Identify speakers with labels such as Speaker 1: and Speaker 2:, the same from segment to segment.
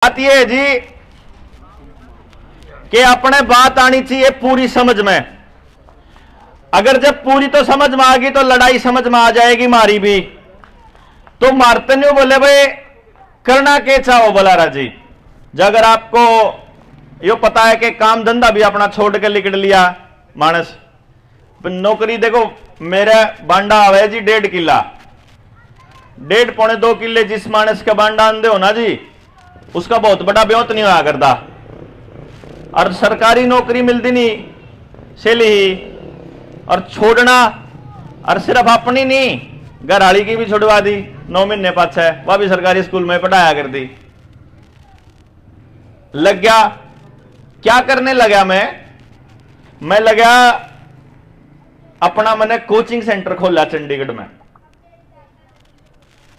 Speaker 1: बात यह है जी कि अपने बात आनी चाहिए पूरी समझ में। अगर जब पूरी तो समझ में आ गई तो लड़ाई समझ में आ जाएगी मारी भी। तो मारते नहीं बोले भाई करना के चाहो बोला जी। जब अगर आपको यो पता है कि काम धंधा भी अपना छोड़ के निकल लिया मानस नौकरी, देखो मेरा बांडा आवे जी 1.5 किला, 1.5 पौने 2 किले जिस मानस का बांडा आंदे हो ना जी, उसका बहुत बड़ा ब्योत नहीं हुआ करता। और सरकारी नौकरी मिलती नहीं सेली ही, और छोड़ना और सिर्फ अपनी नहीं घर वाली की भी छुड़वा दी। 9 महीने पाछे वह भी सरकारी स्कूल में पढ़ाया कर दी। लग गया क्या करने लगा मैं लगा अपना मैंने कोचिंग सेंटर खोला चंडीगढ़ में।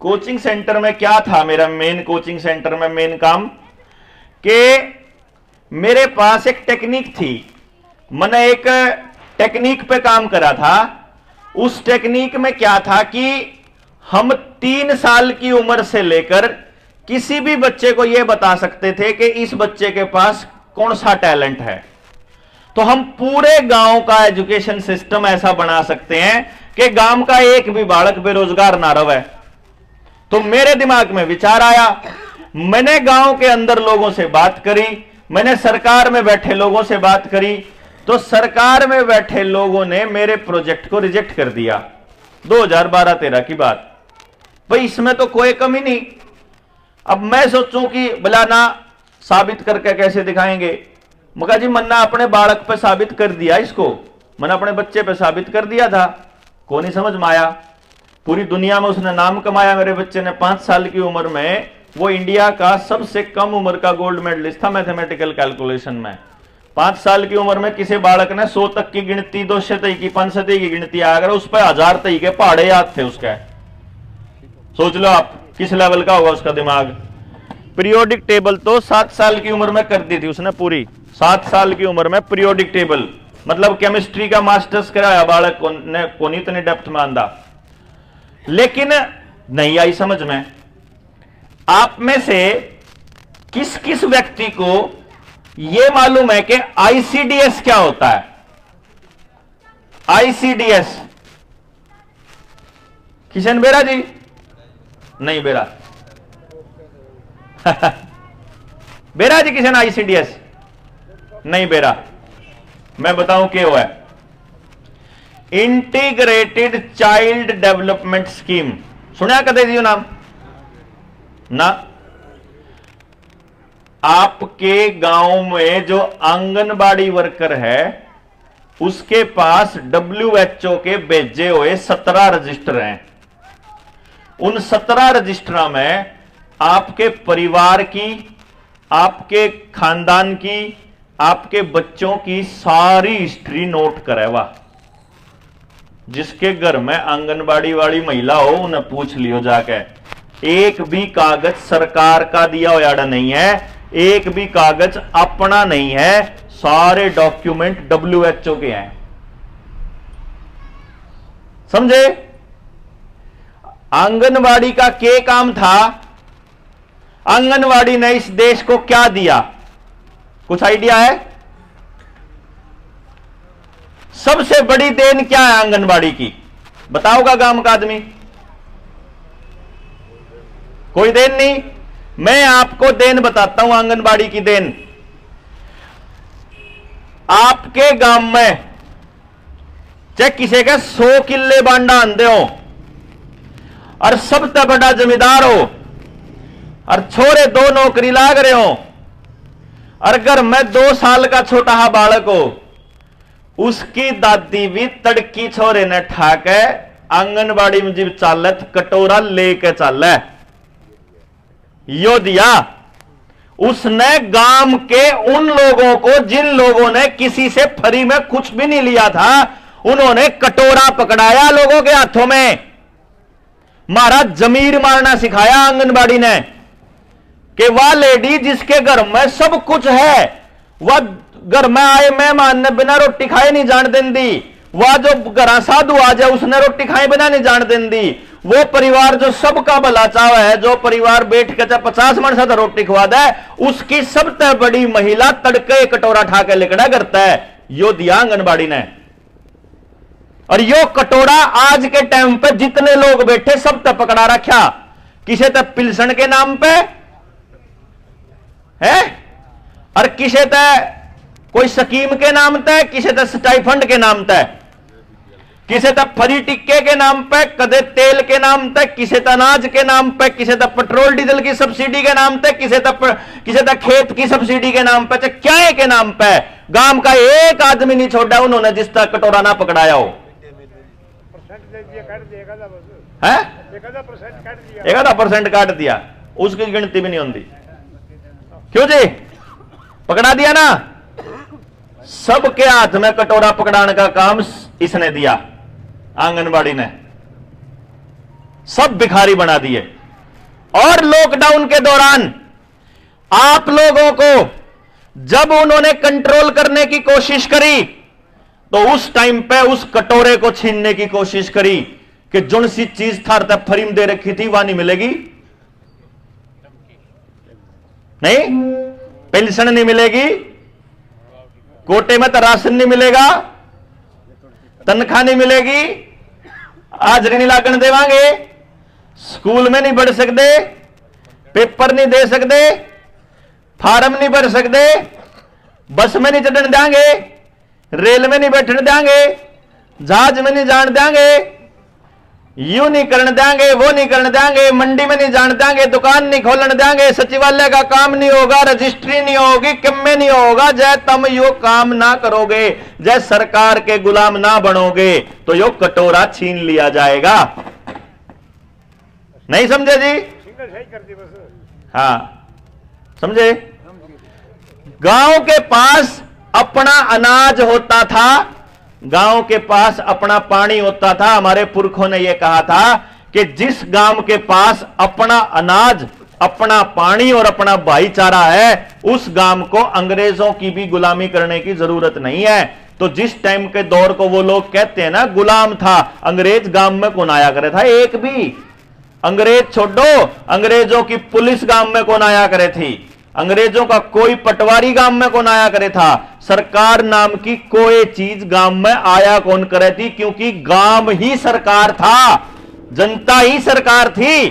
Speaker 1: कोचिंग सेंटर में क्या था मेरा मेन कोचिंग सेंटर में मेन काम कि मेरे पास एक टेक्निक थी। मैंने एक टेक्निक पे काम करा था। उस टेक्निक में क्या था कि हम 3 साल की उम्र से लेकर किसी भी बच्चे को यह बता सकते थे कि इस बच्चे के पास कौन सा टैलेंट है। तो हम पूरे गांव का एजुकेशन सिस्टम ऐसा बना सकते हैं कि गांव का एक भी बालक बेरोजगार ना रहे। तो मेरे दिमाग में विचार आया, मैंने गांव के अंदर लोगों से बात करी, मैंने सरकार में बैठे लोगों से बात करी, तो सरकार में बैठे लोगों ने मेरे प्रोजेक्ट को रिजेक्ट कर दिया। 2012-13 की बात। भाई इसमें तो कोई कमी नहीं। अब मैं सोचूं कि भला ना साबित करके कैसे दिखाएंगे। मगर जी मन्ना अपने बालक पे साबित कर दिया, इसको मैंने अपने बच्चे पे साबित कर दिया था, को नहीं समझ में आया। पूरी दुनिया में उसने नाम कमाया। मेरे बच्चे ने 5 साल की उम्र में वो इंडिया का सबसे कम उम्र का गोल्ड मेडलिस्ट था मैथमेटिकल कैलकुलेशन में। 5 साल की उम्र में किसी बालक ने 100 तक की गिनती, 200 तक की, 500 तक की गिनती अगर उस पर 1000 तक के पहाड़े याद थे उसके। सोच लो आप किस लेवल का होगा उसका दिमाग। पीरियोडिक टेबल तो 7 साल की उम्र में कर दी थी उसने पूरी। 7 साल की उम्र में पीरियोडिक टेबल मतलब केमिस्ट्री का मास्टर्स कराया बालक ने, कोनी इतनी डेप्थ में आंदा। लेकिन नहीं आई समझ में। आप में से किस किस व्यक्ति को यह मालूम है कि आईसीडीएस क्या होता है? आईसीडीएस किशन बेरा जी? नहीं बेरा बेरा जी किशन आईसीडीएस नहीं बेरा। मैं बताऊं क्या हुआ है। इंटीग्रेटेड चाइल्ड डेवलपमेंट स्कीम सुना कदे जी नाम ना? आपके गांव में जो आंगनबाड़ी वर्कर है उसके पास WHO के भेजे हुए 17 रजिस्टर हैं। उन 17 रजिस्टरों में आपके परिवार की, आपके खानदान की, आपके बच्चों की सारी हिस्ट्री नोट करे। वाह, जिसके घर में आंगनबाड़ी वाली महिला हो उन्हें पूछ लियो जाके। एक भी कागज सरकार का दिया हुआ नहीं है, एक भी कागज अपना नहीं है, सारे डॉक्यूमेंट WHO के हैं। समझे? आंगनवाड़ी का क्या काम था? आंगनवाड़ी ने इस देश को क्या दिया? कुछ आइडिया है? सबसे बड़ी देन क्या है आंगनबाड़ी की? बताओगा गांव का आदमी? कोई देन नहीं। मैं आपको देन बताता हूं, आंगनबाड़ी की देन। आपके गांव में चाहे किसी के 100 किले बांडा आंदे हो और सबसे बड़ा जमींदार हो और छोरे 2 नौकरी लाग रहे हो और घर में 2 साल का छोटा हा बालक हो, उसकी दादी भी तड़की छोरे ने ठाके आंगनबाड़ी में जब चालत कटोरा लेके चाले यो दिया। उसने गांव के उन लोगों को जिन लोगों ने किसी से फ्री में कुछ भी नहीं लिया था, उन्होंने कटोरा पकड़ाया लोगों के हाथों में। मारा जमीर मारना सिखाया आंगनबाड़ी ने कि वह लेडी जिसके घर में सब कुछ है, वह घर में आए मेहमान ने बिना रोटी खाए नहीं जान देंदी। वह जो घर साधु आ जाए उसने रोटी खाए बिना नहीं जान देंदी। वो परिवार जो सबका भला चाव है, जो परिवार बैठ के 50 मन से रोटी खवा दे, उसकी सबसे बड़ी महिला तड़के कटोरा ठा के लिकड़ा करता है, यो दिया आंगनबाड़ी ने। और यो कटोरा आज के टाइम पे जितने लोग बैठे सब तक पकड़ा रखा, किसे तक पिलसन के नाम पे है, और किसे तक कोई स्कीम के नाम पे, किसे तक स्टाइफंड के नाम पे, किसे तक फ्री टिक्के के नाम पे, कदे तेल के नाम पे, किसे तक अनाज के नाम पे, किसे तक पेट्रोल डीजल की सब्सिडी के नाम पे, किसे तक खेत की सब्सिडी के नाम पे, क्या के नाम पे। गांव का एक आदमी नहीं छोड़ा उन्होंने जिस तक कटोरा ना पकड़ाया हो है, 1% काट दिया, उसकी गिनती भी नहीं होती। क्यों जी? पकड़ा दिया ना, सबके हाथ में कटोरा पकड़ाने का काम इसने दिया, आंगनबाड़ी ने। सब भिखारी बना दिए। और लॉकडाउन के दौरान आप लोगों को जब उन्होंने कंट्रोल करने की कोशिश करी, तो उस टाइम पे उस कटोरे को छीनने की कोशिश करी कि जो सी चीज थार तक फ्री दे रखी थी वह नहीं मिलेगी, नहीं पेंशन नहीं मिलेगी, कोटे में तो राशन नहीं मिलेगा, तनख्वाह नहीं मिलेगी, हाजरी नहीं लागण देवांगे, स्कूल में नहीं बढ़ सकते, पेपर नहीं दे सकते, फार्म नहीं भर सकते, बस में नहीं चढ़ने देंगे, रेल में नहीं बैठने देंगे, जहाज में नहीं जान देंगे, यू नहीं करने देंगे, वो नहीं करने देंगे, मंडी में नहीं जान देंगे, दुकान नहीं खोलने देंगे, सचिवालय का काम नहीं होगा, रजिस्ट्री नहीं होगी, किम्मे नहीं होगा। जय तुम यो काम ना करोगे, जय सरकार के गुलाम ना बनोगे, तो यो कटोरा छीन लिया जाएगा। नहीं समझे जी? हाँ समझे? गांव के पास अपना अनाज होता था, गांव के पास अपना पानी होता था। हमारे पुरखों ने यह कहा था कि जिस गांव के पास अपना अनाज, अपना पानी और अपना भाईचारा है, उस गांव को अंग्रेजों की भी गुलामी करने की जरूरत नहीं है। तो जिस टाइम के दौर को वो लोग कहते हैं ना गुलाम था, अंग्रेज गांव में कौन आया करे था? एक भी अंग्रेज छोड़ो, अंग्रेजों की पुलिस गांव में कौन आया करे थी? अंग्रेजों का कोई पटवारी गांव में कौन आया करे था? सरकार नाम की कोई चीज गांव में आया कौन करे थी? क्योंकि गांव ही सरकार था, जनता ही सरकार थी।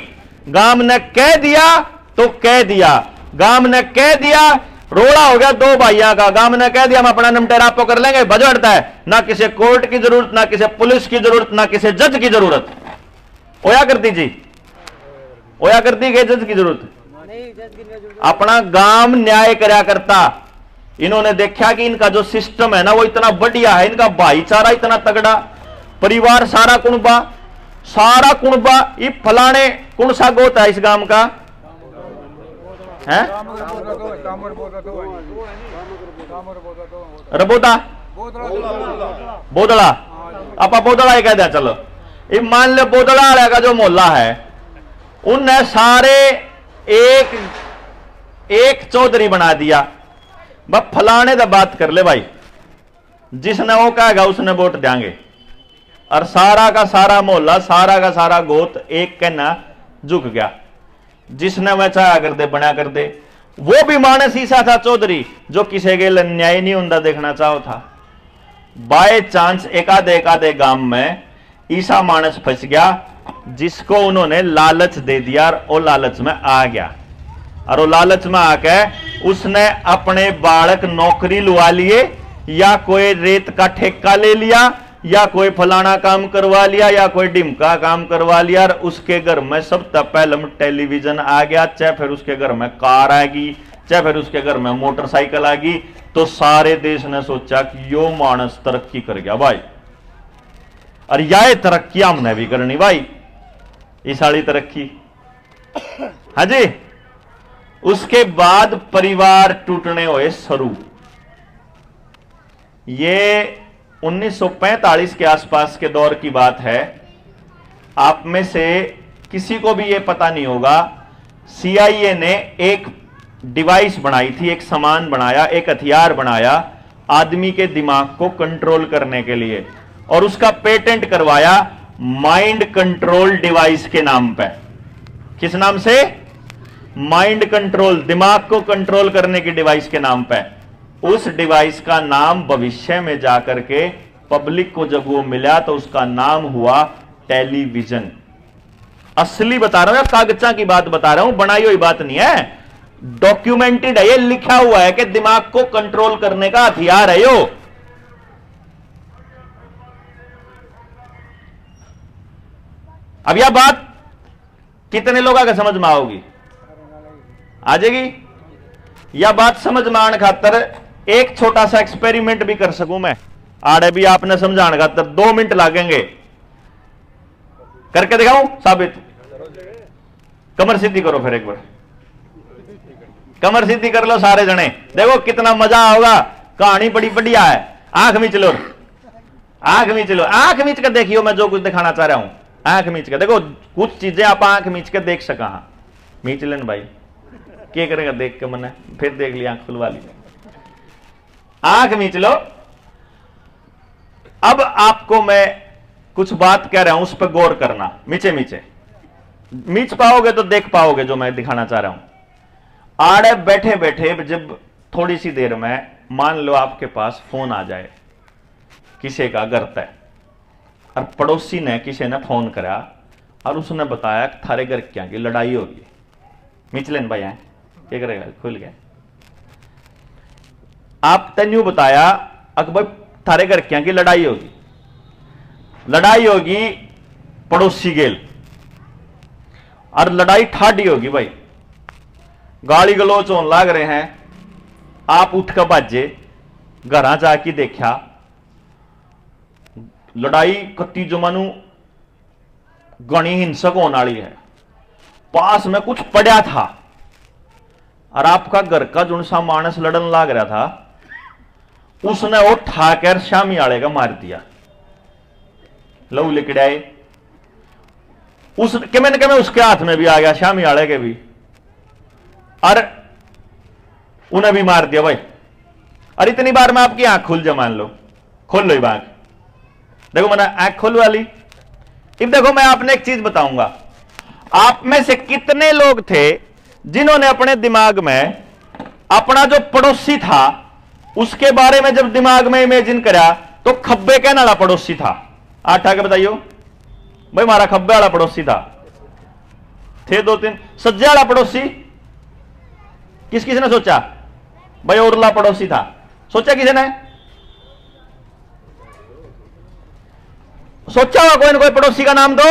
Speaker 1: गांव ने कह दिया तो कह दिया, गांव ने कह दिया, रोड़ा हो गया दो भाइयों का, गांव ने कह दिया हम अपना निपटारा आपको कर लेंगे, बजड़ता है। ना किसी कोर्ट की जरूरत, ना किसी पुलिस की जरूरत, ना किसी जज की जरूरत। होया करती जी, होया करती है जज की जरूरत? अपना गांव न्याय करया करता। इन्होंने देखा कि इनका जो सिस्टम है ना वो इतना बढ़िया है, इनका भाईचारा इतना तगड़ा, परिवार सारा कुणबा ये फलाने कौन सा गोत है इस गांव का है? रबोदा बोदड़ा, आप बोदड़ा ही कह दिया। चलो ये मान लो बोदड़ा वाले का जो मोहल्ला है, उनने सारे एक चौधरी बना दिया। बस फलाने दा बात कर ले भाई, जिसने वो कहेगा उसने वोट देंगे। और सारा का सारा मोहल्ला, सारा का सारा गोत एक कहना झुक गया, जिसने वह चाहा कर दे बना कर दे। वो भी मानस ईसा था चौधरी, जो किसी के अन्याय नहीं होता देखना चाहो था। बाय चांस एकादे गांव में ईसा मानस फंस गया, जिसको उन्होंने लालच दे दिया और वो लालच में आ गया। और वो लालच में आके उसने अपने बालक नौकरी लुआ लिए, या कोई रेत का ठेका ले लिया, या कोई फलाना काम करवा लिया, या कोई डिमका काम करवा लिया। और उसके घर में सबसे पहले टेलीविजन आ गया, चाहे फिर उसके घर में कार आ गई, चाहे फिर उसके घर में मोटरसाइकिल आ गई। तो सारे देश ने सोचा कि यो मानस तरक्की कर गया भाई, और यह तरक्की हमने भी करनी भाई, ये सारी तरक्की। हाँ जी। उसके बाद परिवार टूटने हुए शुरू। ये 1945 के आसपास के दौर की बात है। आप में से किसी को भी यह पता नहीं होगा, CIA ने एक डिवाइस बनाई थी, एक सामान बनाया, एक हथियार बनाया आदमी के दिमाग को कंट्रोल करने के लिए, और उसका पेटेंट करवाया। माइंड कंट्रोल डिवाइस के नाम पे। किस नाम से? माइंड कंट्रोल, दिमाग को कंट्रोल करने की डिवाइस के नाम पे। उस डिवाइस का नाम भविष्य में जाकर के पब्लिक को जब वो मिला तो उसका नाम हुआ टेलीविजन। असली बता रहा हूं, कागजा की बात बता रहा हूं, बनाई हुई बात नहीं है, डॉक्यूमेंटेड है, ये लिखा हुआ है कि दिमाग को कंट्रोल करने का हथियार है यो। अब यह बात कितने लोगों का समझ में आओगी? आ जाएगी? यह बात समझ में आने खातर एक छोटा सा एक्सपेरिमेंट भी कर सकूं मैं, आड़े भी आपने समझाने खातर 2 मिनट लगेंगे, करके दिखाऊं साबित? कमर सीधी करो फिर एक बार, कमर सीधी कर लो सारे जने, देखो कितना मजा होगा। कहानी बड़ी बढ़िया है। आंख मीच लो, आंख मीच लो, आंख मीच कर देखियो मैं जो कुछ दिखाना चाह रहा हूं। आंख मीच कर देखो, कुछ चीजें आप आंख मीच के देख सका। मीच लेन भाई, क्या करेगा देख के मैंने फिर देख लिया, आंख खुलवा ली। आंख मीच लो। अब आपको मैं कुछ बात कह रहा हूं, उस पर गौर करना। मीचे मीचे मीच पाओगे तो देख पाओगे जो मैं दिखाना चाह रहा हूं। आड़े बैठे बैठे जब थोड़ी सी देर में मान लो आपके पास फोन आ जाए किसी का घर तय, और पड़ोसी ने किसी ने फोन करा और उसने बताया थारे घर क्या की लड़ाई होगी। मिचलन भाई है, क्या करेगा? खुल गया। आप तेन्यू बताया अकबर थारे घर क्या की लड़ाई होगी, लड़ाई होगी पड़ोसी गेल, और लड़ाई ठाडी होगी भाई, गाली गलोच होने लाग रहे हैं। आप उठ कर भाजे, घर जाके देखा लड़ाई कत्ती जमानू गणी हिंसक होने वाली है, पास में कुछ पड़ा था, और आपका घर का जो सा मानस लड़न लाग रहा था उसने वो ठाकर शामी आले का मार दिया, लहू लिकड़ाए। उस किमें किमें उसके हाथ में भी आ गया, शामी आले के भी, और उन्हें भी मार दिया भाई। और इतनी बार में आपकी आंख खुल जा, मान लो खोल लो आंख, देखो मैंने आंख खोल वाली। अब देखो मैं आपने एक चीज बताऊंगा, आप में से कितने लोग थे जिन्होंने अपने दिमाग में अपना जो पड़ोसी था उसके बारे में जब दिमाग में इमेजिन करा तो खब्बे कहने वाला पड़ोसी था? आठ आके बताइयो भाई, हमारा खब्बे वाला पड़ोसी था। थे 2-3 सज्जे वाला पड़ोसी, किस किसी ने सोचा? भाई उरला पड़ोसी था, सोचा किसी ने? सोचा होगा कोई ना कोई पड़ोसी का नाम दो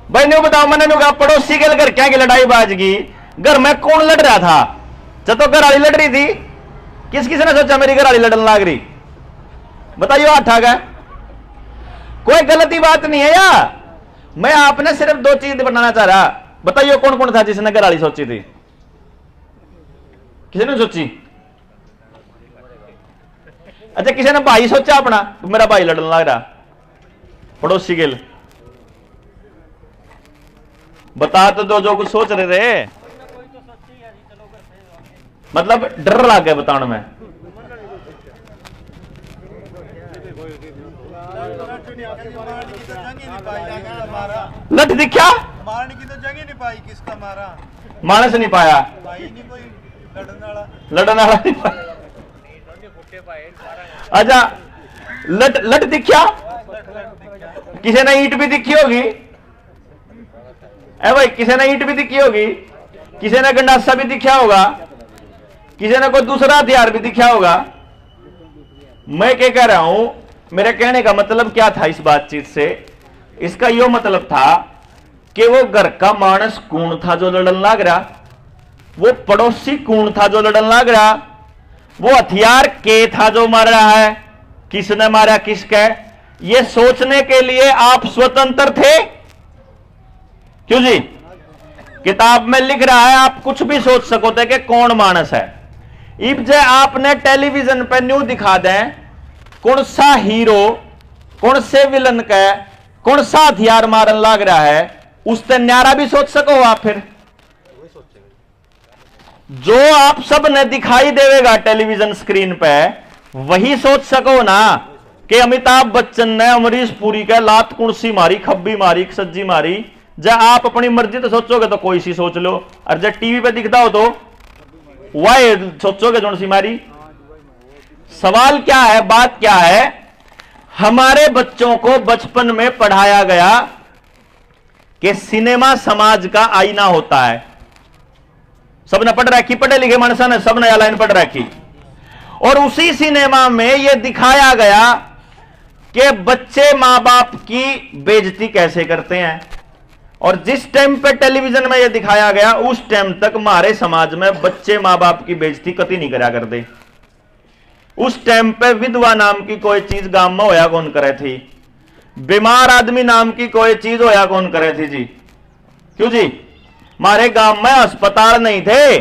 Speaker 1: भाई। नहीं बताओ, मैंने नहीं कहा पड़ोसी के घर क्या की लड़ाई बाजगी, घर में कौन लड़ रहा था? तो घर वाली लड़ रही थी। किस किसी ने सोचा मेरी घर वाली लड़न लाग रही? बताइए हाथ आ गया। कोई गलती बात नहीं है यार, मैं आपने सिर्फ 2 चीज बनाना चाह रहा। बताइए कौन कौन था जिसने घर वाली सोची थी? किसी ने सोची? अच्छा, किसी ने भाई सोचा अपना, तो मेरा भाई लड़न लग रहा पड़ोसी के लिए? बता तो दो जो कुछ सोच रहे थे, मतलब डर लग गया बताने में। लठ दिखा,
Speaker 2: मारने की तो जगह नहीं पाई, किसका मारा
Speaker 1: मानस नहीं पाया,
Speaker 2: भाई नहीं कोई
Speaker 1: लड़न वाला नहीं पाया। अच्छा, लट दिखा, किसी ने ईंट भी दिखी होगी, भाई किसी ने ईंट भी दिखी होगी, किसी ने गंडासा भी दिखा होगा, किसी ने कोई दूसरा हथियार भी दिखा होगा। मैं क्या कह रहा हूं, मेरे कहने का मतलब क्या था इस बातचीत से? इसका यो मतलब था कि वो घर का मानस कौन था जो लड़न लाग रहा, वो पड़ोसी कौन था जो लड़न लाग रहा, वो हथियार के था जो मार रहा है, किसने मारा किसका, ये सोचने के लिए आप स्वतंत्र थे। क्यों जी? किताब में लिख रहा है, आप कुछ भी सोच सको थे कि कौन मानस है। इब जे आपने टेलीविजन पे न्यू दिखा दें कौन सा हीरो कौन से विलन का कौन सा हथियार मारन लाग रहा है, उससे न्यारा भी सोच सको आप? फिर जो आप सब ने दिखाई देगा टेलीविजन स्क्रीन पे वही सोच सको ना। कि अमिताभ बच्चन ने अमरीश पुरी के लात कुर्सी मारी, खब्बी मारी, सज्जी मारी। जब आप अपनी मर्जी तो सोचोगे तो कोई सी सोच लो, और जब टीवी पे दिखता हो तो वह सोचोगे जोन सी मारी। सवाल क्या है, बात क्या है, हमारे बच्चों को बचपन में पढ़ाया गया कि सिनेमा समाज का आईना होता है। सबने पढ़ रखी, पढ़े लिखे मानसा ने सब नया लाइन पढ़ रखी। और उसी सिनेमा में यह दिखाया गया कि बच्चे मां बाप की बेइज्जती कैसे करते हैं। और जिस टाइम पे टेलीविजन में यह दिखाया गया, उस टाइम तक हमारे समाज में बच्चे मां बाप की बेइज्जती कतई नहीं करा करते। उस टाइम पे विधवा नाम की कोई चीज गांव में होया कौन करे थी, बीमार आदमी नाम की कोई चीज होया कौन करे थी जी। क्यों जी? हमारे गांव में अस्पताल नहीं थे।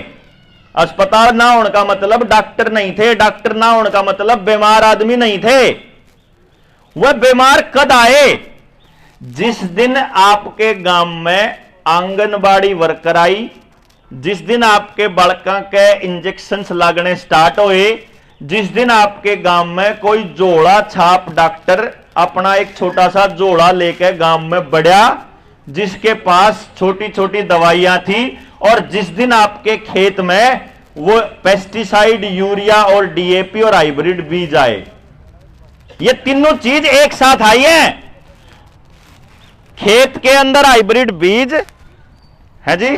Speaker 1: अस्पताल ना होने का मतलब डॉक्टर नहीं थे, डॉक्टर ना होने का मतलब बीमार आदमी नहीं थे। वह बीमार कद आए? जिस दिन आपके गांव में आंगनबाड़ी वर्कर आई, जिस दिन आपके बालकों के इंजेक्शन लगने स्टार्ट हुए, जिस दिन आपके गांव में कोई जोड़ा छाप डॉक्टर अपना एक छोटा सा जोड़ा लेकर गांव में बढ़ा, जिसके पास छोटी छोटी दवाइयां थी, और जिस दिन आपके खेत में वो पेस्टिसाइड, यूरिया और डीएपी और हाइब्रिड बीज आए, ये तीनों चीज एक साथ आई है। खेत के अंदर हाइब्रिड बीज है जी,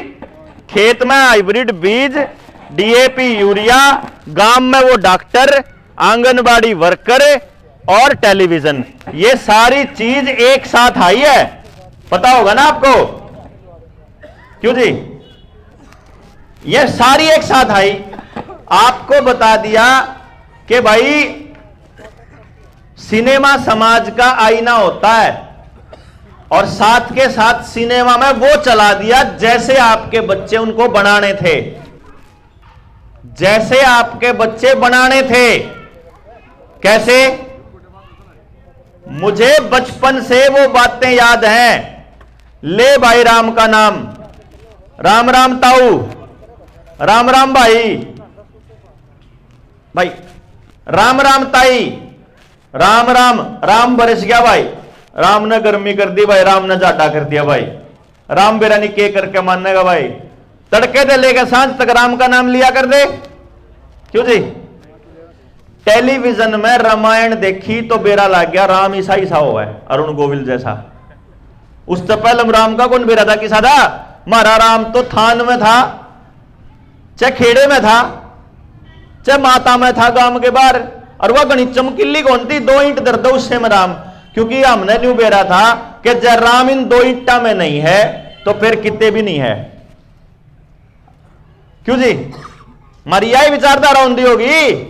Speaker 1: खेत में हाइब्रिड बीज, डीएपी, यूरिया, गांव में वो डॉक्टर, आंगनबाड़ी वर्कर और टेलीविजन, ये सारी चीज एक साथ आई है। पता होगा ना आपको? क्यों जी? ये सारी एक साथ आई। आपको बता दिया कि भाई सिनेमा समाज का आईना होता है, और साथ के साथ सिनेमा में वो चला दिया जैसे आपके बच्चे उनको बनाने थे, जैसे आपके बच्चे बनाने थे। कैसे? मुझे बचपन से वो बातें याद हैं। ले भाई राम का नाम, राम राम ताऊ, राम राम भाई, भाई राम राम ताई, राम राम, राम बरस गया भाई, राम ने गर्मी कर दी भाई, राम ने जाटा कर दिया भाई, राम बेरानी के करके मानेगा भाई। तड़के से लेकर सांझ तक राम का नाम लिया कर दे। क्यों जी? टेलीविजन में रामायण देखी तो बेरा लग गया, राम ईसा ईसा हुआ है, अरुण गोविल जैसा। उससे पहले राम का कौन बेरा था? किसा था? हमारा राम तो थान में था, चाहे खेड़े में था, चाहे माता में था, गांव के बाहर। और वह गणित चमकीली कौन थी? 2 ईंट दर दो उससे में राम। क्योंकि हमने न्यू बेरा था कि जब राम इन 2 ईंटा में नहीं है तो फिर कितने भी नहीं है। क्यों जी? हमारी यही विचारधारा होती होगी।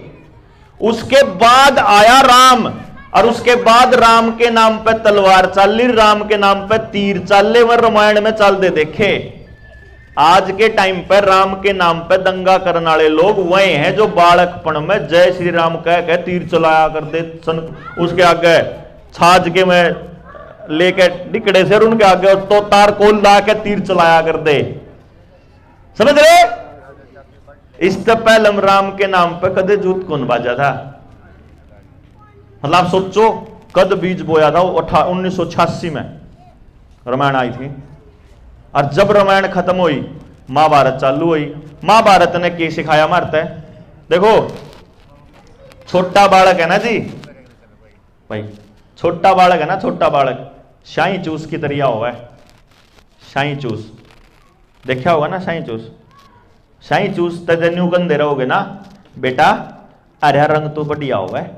Speaker 1: उसके बाद आया राम, और उसके बाद राम के नाम पे तलवार चल ली, राम के नाम पे तीर चल ले, वह रामायण में चल दे देखे। आज के टाइम पर राम के नाम पे दंगा करने वाले लोग वही हैं जो बालकपन में जय श्री राम कह के तीर चलाया कर दे, उसके आगे छाछ के में लेके डिकड़े से उनके आगे तो तार को ला के तीर चलाया कर दे। समझ रहे? इससे पहले राम के नाम पे कदे जूत कौन बाजा था? मतलब आप सोचो, कद बीज बोया था 1986 में रामायण आई थी। और जब रामायण खत्म हुई, महाभारत चालू हुई। महाभारत ने क्या सिखाया मारता है? देखो, छोटा बालक है ना जी भाई, छोटा बालक है ना, छोटा बालक शाही चूस की तरह हुआ है। शाही चूस देखा होगा ना? शाही चूस, शाही चूस तजन्यू गंदे रहोगे ना बेटा, हरा रंग तो बढ़िया हुआ है,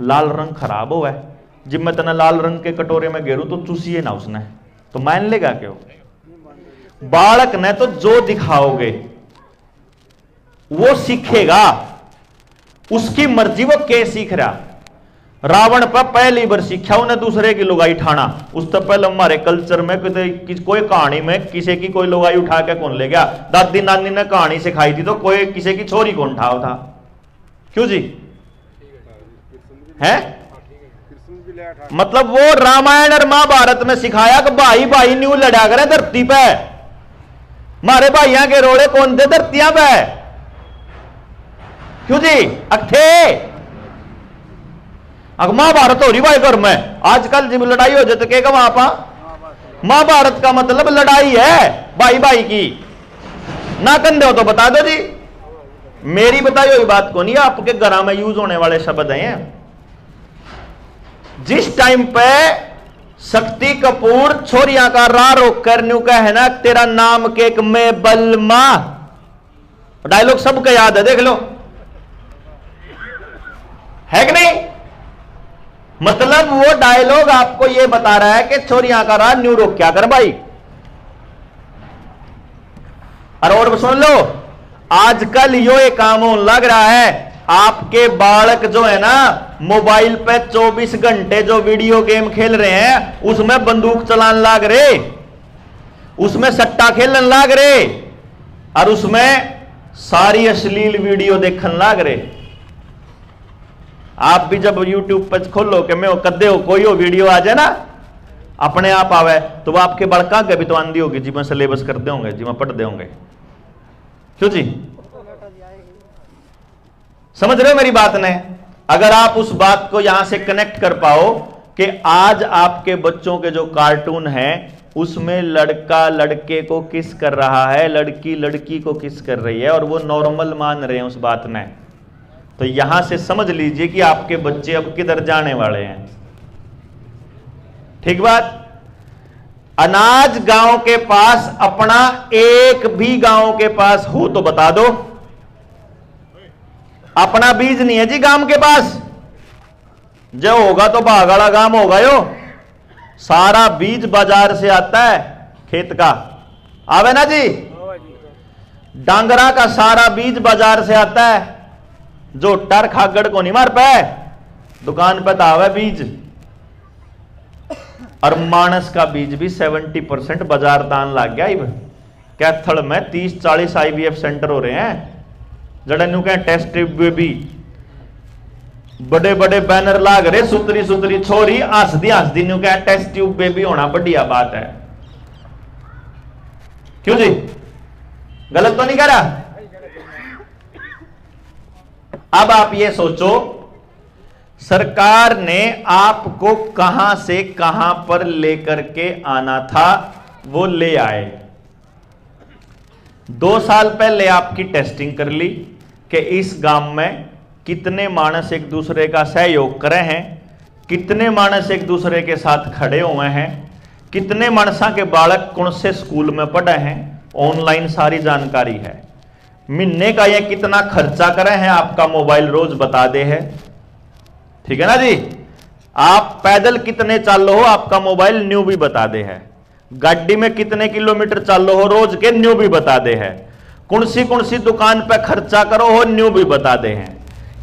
Speaker 1: लाल रंग खराब हुआ है। जब मैं तना लाल रंग के कटोरे में घेरू तो चूसिए ना उसने, तो मान लेगा क्यों? बालक ने तो जो दिखाओगे वो सीखेगा, उसकी मर्जी, वो क्या सीख रहा। रावण पर पहली बार सीखा उन्हें दूसरे की लुगाई ठाना। उससे पहले हमारे कल्चर में कोई कहानी में किसी की कोई लुगाई उठा के कौन ले गया? दादी नानी ने कहानी सिखाई थी तो कोई किसी की छोरी कौन उठाओ था? क्यों जी? है मतलब वो रामायण और महाभारत में सिखाया कि भाई भाई न्यू लड़ा करे धरती पे। मारे भाइयों के रोड़े कौन थे धरतियां पे? क्यों जी? अखे अब महाभारत हो रही भाई घर में आजकल जब लड़ाई हो जाती तो वहां पर महाभारत का मतलब लड़ाई है भाई भाई की। ना कंधे हो तो बता दो जी, मेरी बताई हुई बात को नहीं, आपके घर में यूज होने वाले शब्द हैं। जिस टाइम पे शक्ति कपूर छोरिया का राह रोक कर न्यू का है ना तेरा नाम के एक में बलमा, डायलॉग सबको याद है, देख लो है कि नहीं। मतलब वो डायलॉग आपको ये बता रहा है कि छोरिया का राह न्यू रोक क्या कर भाई। और सुन लो, आजकल यो एक काम होने लग रहा है, आपके बालक जो है ना मोबाइल पे 24 घंटे जो वीडियो गेम खेल रहे हैं उसमें बंदूक चलाने लाग रहे, उसमें सट्टा खेलने लाग रहे और उसमें सारी अश्लील वीडियो देखने लाग रहे। आप भी जब YouTube पर खोलो कि मैं कदे हो कोई हो वीडियो आ जाए ना अपने आप आवे तो वो आपके बड़का के भी तो आंधी होगी जी, मैं सिलेबस कर दे होंगे जी, मैं पढ़ दे होंगे। क्यों जी, समझ रहे हो मेरी बात ने। अगर आप उस बात को यहां से कनेक्ट कर पाओ कि आज आपके बच्चों के जो कार्टून हैं उसमें लड़का लड़के को किस कर रहा है, लड़की लड़की को किस कर रही है और वो नॉर्मल मान रहे हैं उस बात ने, तो यहां से समझ लीजिए कि आपके बच्चे अब किधर जाने वाले हैं। ठीक बात। अनाज गांव के पास अपना एक भी गांव के पास हो तो बता दो, अपना बीज नहीं है जी गांव के पास, जो होगा तो बागाड़ा गांव होगा यो, सारा बीज बाजार से आता है खेत का, आवे ना जी, डांगरा का सारा बीज बाजार से आता है, जो टर खागड़ को नहीं मार पाए दुकान पे तो आवे बीज। और मानस का बीज भी 70% बाजार दान लग गया। कैथल में 30-40 IVF सेंटर हो रहे हैं, जड़नू के टेस्ट बेबी बड़े बड़े बैनर लाग रहे, सुतरी सुतरी छोरी हंसदी न्यू के टेस्ट ट्यूब बेबी होना बढ़िया बात है। क्यों जी, गलत तो नहीं कह रहा। अब आप ये सोचो, सरकार ने आपको कहां से कहां पर लेकर के आना था, वो ले आए। 2 साल पहले आपकी टेस्टिंग कर ली कि इस गांव में कितने मानस एक दूसरे का सहयोग करे हैं, कितने मानस एक दूसरे के साथ खड़े हुए हैं, कितने मानसा के बालक कौन से स्कूल में पढ़े हैं, ऑनलाइन सारी जानकारी है। महीने का ये कितना खर्चा करे हैं आपका मोबाइल रोज बता दे है, ठीक है ना जी। आप पैदल कितने चालो हो आपका मोबाइल न्यू भी बता दे है, गाड़ी में कितने किलोमीटर चालो हो रोज के न्यू भी बता दे है, कौन सी दुकान पे खर्चा करो हो न्यू भी बता दे हैं।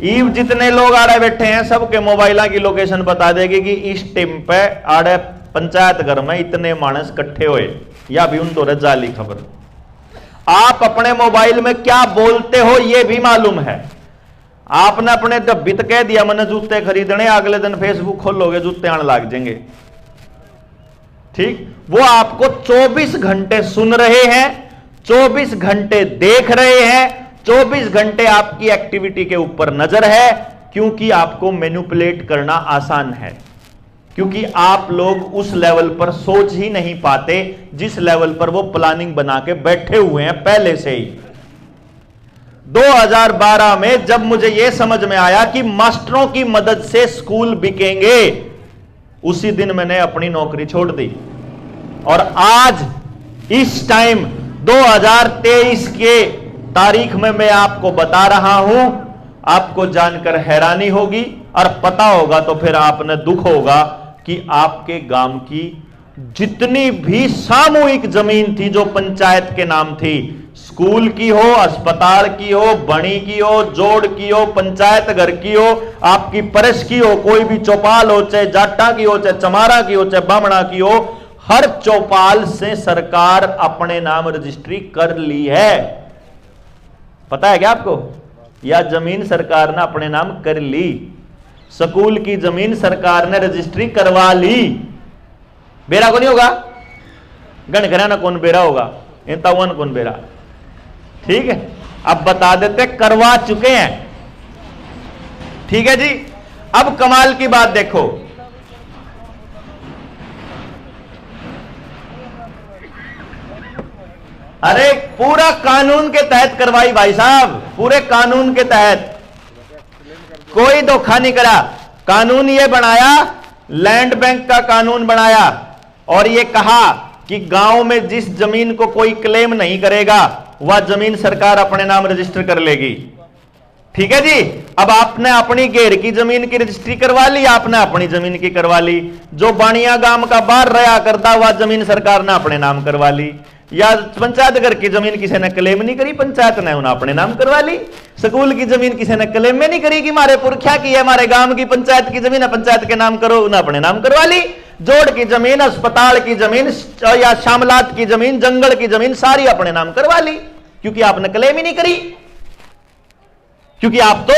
Speaker 1: ईव जितने लोग आड़े बैठे हैं सबके मोबाइल की लोकेशन बता देगी कि इस टाइम पे आड़े पंचायत घर में इतने मानस इकट्ठे हुए, या भी उन तो जाली खबर। आप अपने मोबाइल में क्या बोलते हो ये भी मालूम है। आपने अपने डब्बी तो कह दिया मैंने जूते खरीदने, अगले दिन फेसबुक खोलोगे जूते आने लग जाएंगे, ठीक। वो आपको 24 घंटे सुन रहे हैं, 24 घंटे देख रहे हैं, 24 घंटे आपकी एक्टिविटी के ऊपर नजर है, क्योंकि आपको मैनिपुलेट करना आसान है, क्योंकि आप लोग उस लेवल पर सोच ही नहीं पाते जिस लेवल पर वो प्लानिंग बना के बैठे हुए हैं पहले से ही। 2012 में जब मुझे यह समझ में आया कि मास्टरों की मदद से स्कूल बिकेंगे, उसी दिन मैंने अपनी नौकरी छोड़ दी। और आज इस टाइम 2023 के तारीख में मैं आपको बता रहा हूं, आपको जानकर हैरानी होगी और पता होगा तो फिर आपने दुख होगा कि आपके गांव की जितनी भी सामूहिक जमीन थी जो पंचायत के नाम थी, स्कूल की हो, अस्पताल की हो, बणी की हो, जोड़ की हो, पंचायत घर की हो, आपकी परस की हो, कोई भी चौपाल हो, चाहे जाटा की हो, चाहे चमारा की हो, चाहे बामणा की हो, हर चौपाल से सरकार अपने नाम रजिस्ट्री कर ली है। पता है क्या आपको? या जमीन सरकार ने अपने नाम कर ली, स्कूल की जमीन सरकार ने रजिस्ट्री करवा ली। बेरा को नहीं होगा, गणगणा ना कौन बेरा होगा, इंतावन कौन बेरा, ठीक है। अब बता देते करवा चुके हैं, ठीक है जी। अब कमाल की बात देखो, अरे पूरा कानून के तहत करवाई भाई साहब, पूरे कानून के तहत, कोई धोखा नहीं करा। कानून ये बनाया, लैंड बैंक का कानून बनाया और ये कहा कि गांव में जिस जमीन को कोई क्लेम नहीं करेगा वह जमीन सरकार अपने नाम रजिस्टर कर लेगी। ठीक है जी। अब आपने अपनी घेर की जमीन की रजिस्ट्री करवा ली, आपने अपनी जमीन की करवा ली, जो बानिया गांव का बाहर रहा करता वह जमीन सरकार ने अपने नाम करवा ली, या पंचायत घर की जमीन किसी ने क्लेम नहीं करी, पंचायत ने उन्हें अपने नाम करवा ली। स्कूल की जमीन किसी ने क्लेम में नहीं करी कि हमारे पुरखिया की है, हमारे गांव की पंचायत की जमीन है, पंचायत के नाम करो, उन्हें अपने नाम करवा ली। जोड़ की जमीन, अस्पताल की जमीन या शामलात की जमीन, जंगल की जमीन सारी अपने नाम करवा ली, क्योंकि आपने क्लेम ही नहीं करी। क्योंकि आप तो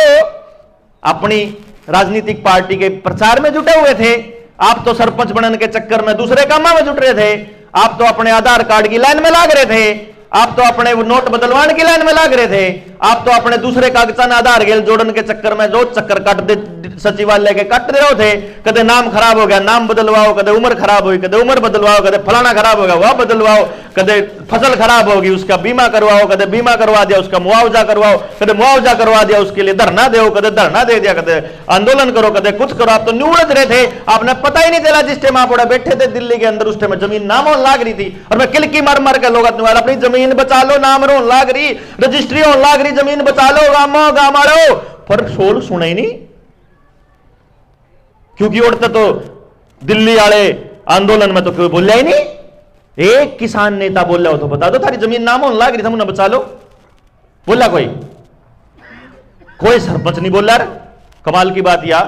Speaker 1: अपनी राजनीतिक पार्टी के प्रचार में जुटे हुए थे, आप तो सरपंच बनने के चक्कर में दूसरे कामों में जुट रहे थे, आप तो अपने आधार कार्ड की लाइन में लाग रहे थे, आप तो अपने नोट बदलवाने की लाइन में लाग रहे थे, आप तो अपने दूसरे कागजात आधार गेल जोड़न के चक्कर में जो चक्कर काट दे सचिवालय के काट रहे थे। कदे नाम खराब हो गया, नाम बदलवाओ, कदे उम्र खराब हुई, कदे उम्र बदलवाओ, कदे फलाना खराब हो गया वह बदलवाओ, कदे फसल खराब होगी उसका बीमा करवाओ, कदे बीमा करवा दिया उसका मुआवजा करवाओ, कदे मुआवजा करवा दिया उसके लिए धरना दो, कदे धरना दे दिया, कदे आंदोलन करो, कदे कुछ करो। आप तो न्यूड़त रहे थे, आपने पता ही नहीं चला। जिस टाइम आप बैठे थे दिल्ली के अंदर, उस टाइम जमीन नाम होने लाग रही थी, और मैं किलकी मार मार के लोग अपनी जमीन बचा लो, नाम रोन लाग रही, रजिस्ट्री होने लाग रही, जमीन बचा लो, गामो गामाड़ो, पर शोर सुना ही नहीं। क्योंकि उड़ते तो दिल्ली वाले आंदोलन में तो कोई बोलिया ही नहीं। एक किसान नेता बोल रहा हो तो बता दो तारी जमीन नाम होने लाग रही, तुम बचा लो, बोला कोई सरपंच नहीं बोला। कमाल की बात या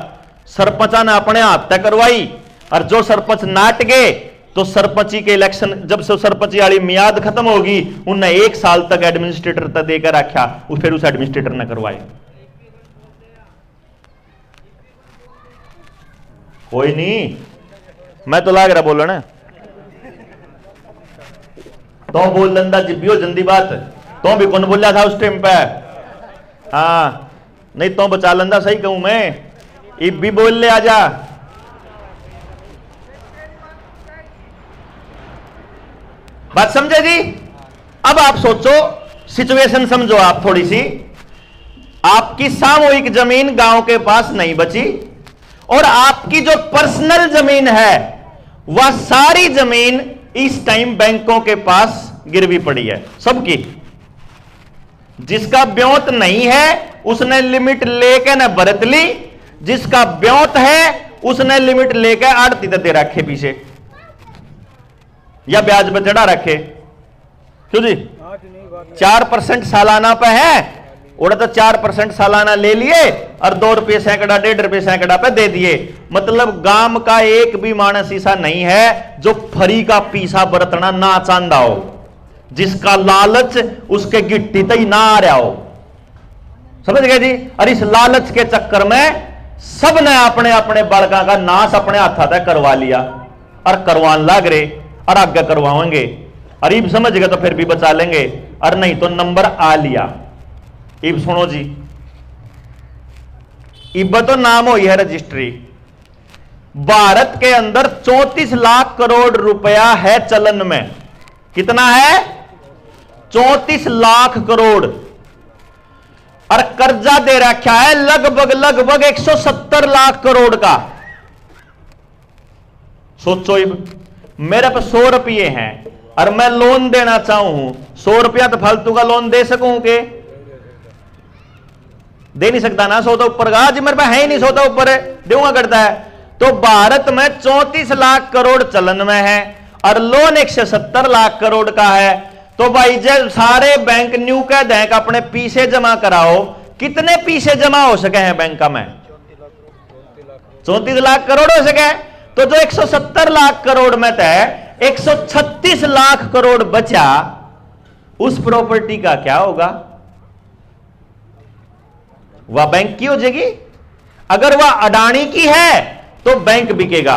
Speaker 1: सरपंचा ने अपने हाथ तय करवाई, और जो सरपंच नाट गए तो सरपंची के इलेक्शन जब से सरपंची वाली मियाद खत्म होगी, उन्हें 1 साल तक एडमिनिस्ट्रेटर तक देकर रखा, फिर उस एडमिनिस्ट्रेटर ने करवाए। कोई नहीं, मैं तो लाग रहा बोलना तो बोल दंदा जिबियो जल्दी बात, तो भी कौन बोला था उस टाइम पे? हाँ नहीं तो बचा लंदा, सही कहूं मैं, इब भी बोल ले आजा। बात समझे जी? अब आप सोचो, सिचुएशन समझो आप थोड़ी सी। आपकी सामूहिक जमीन गांव के पास नहीं बची, और आपकी जो पर्सनल जमीन है वह सारी जमीन इस टाइम बैंकों के पास गिरवी पड़ी है, सबकी। जिसका ब्योत नहीं है उसने लिमिट लेके न बरत ली, जिसका ब्योत है उसने लिमिट लेके आड़ती दे रखे पीछे, या ब्याज पे चढ़ा रखे। क्यों जी? 4% सालाना पे है, उड़ा तो 4% सालाना ले लिए और 2 रुपये सैकड़ा, 1.5 रुपये सैकड़ा पे दे दिए। मतलब गांव का एक भी मानस ऐसा नहीं है जो फरी का पीसा बरतना ना चांदा हो, जिसका लालच उसके गिट्टी तक ना आ रहा हो। समझ गए जी? और इस लालच के चक्कर में सबने अपने अपने बालका का नाश अपने हाथा तक करवा लिया, और करवान लाग रहे, और आगे करवाएंगे, और इब समझ गए तो फिर भी बचा लेंगे, और नहीं तो नंबर आ लिया। इब सुनो जी, इब तो नाम हो यह रजिस्ट्री। भारत के अंदर 34 लाख करोड़ रुपया है चलन में। कितना है? 34 लाख करोड़। और कर्जा दे रखा है लगभग 170 लाख करोड़ का। सोचो, इब मेरे पे 100 रुपये हैं और मैं लोन देना चाहूं, 100 रुपया तो फालतू का लोन दे सकूं के? दे नहीं सकता ना। 100 तो ऊपर का जी मेरे पास है ही नहीं, 100 तो ऊपर है, देऊंगा करता है। तो भारत में 34 लाख करोड़ चलन में है और लोन 170 लाख करोड़ का है। तो भाई जब सारे बैंक न्यू कह दें कि अपने पीछे जमा कराओ, कितने पीछे जमा हो सके हैं बैंक में? 34 लाख करोड़ हो सके। तो जो 170 लाख करोड़ में तय 136 लाख करोड़ बचा, उस प्रॉपर्टी का क्या होगा? वह बैंक की हो जाएगी। अगर वह अडानी की है तो बैंक बिकेगा,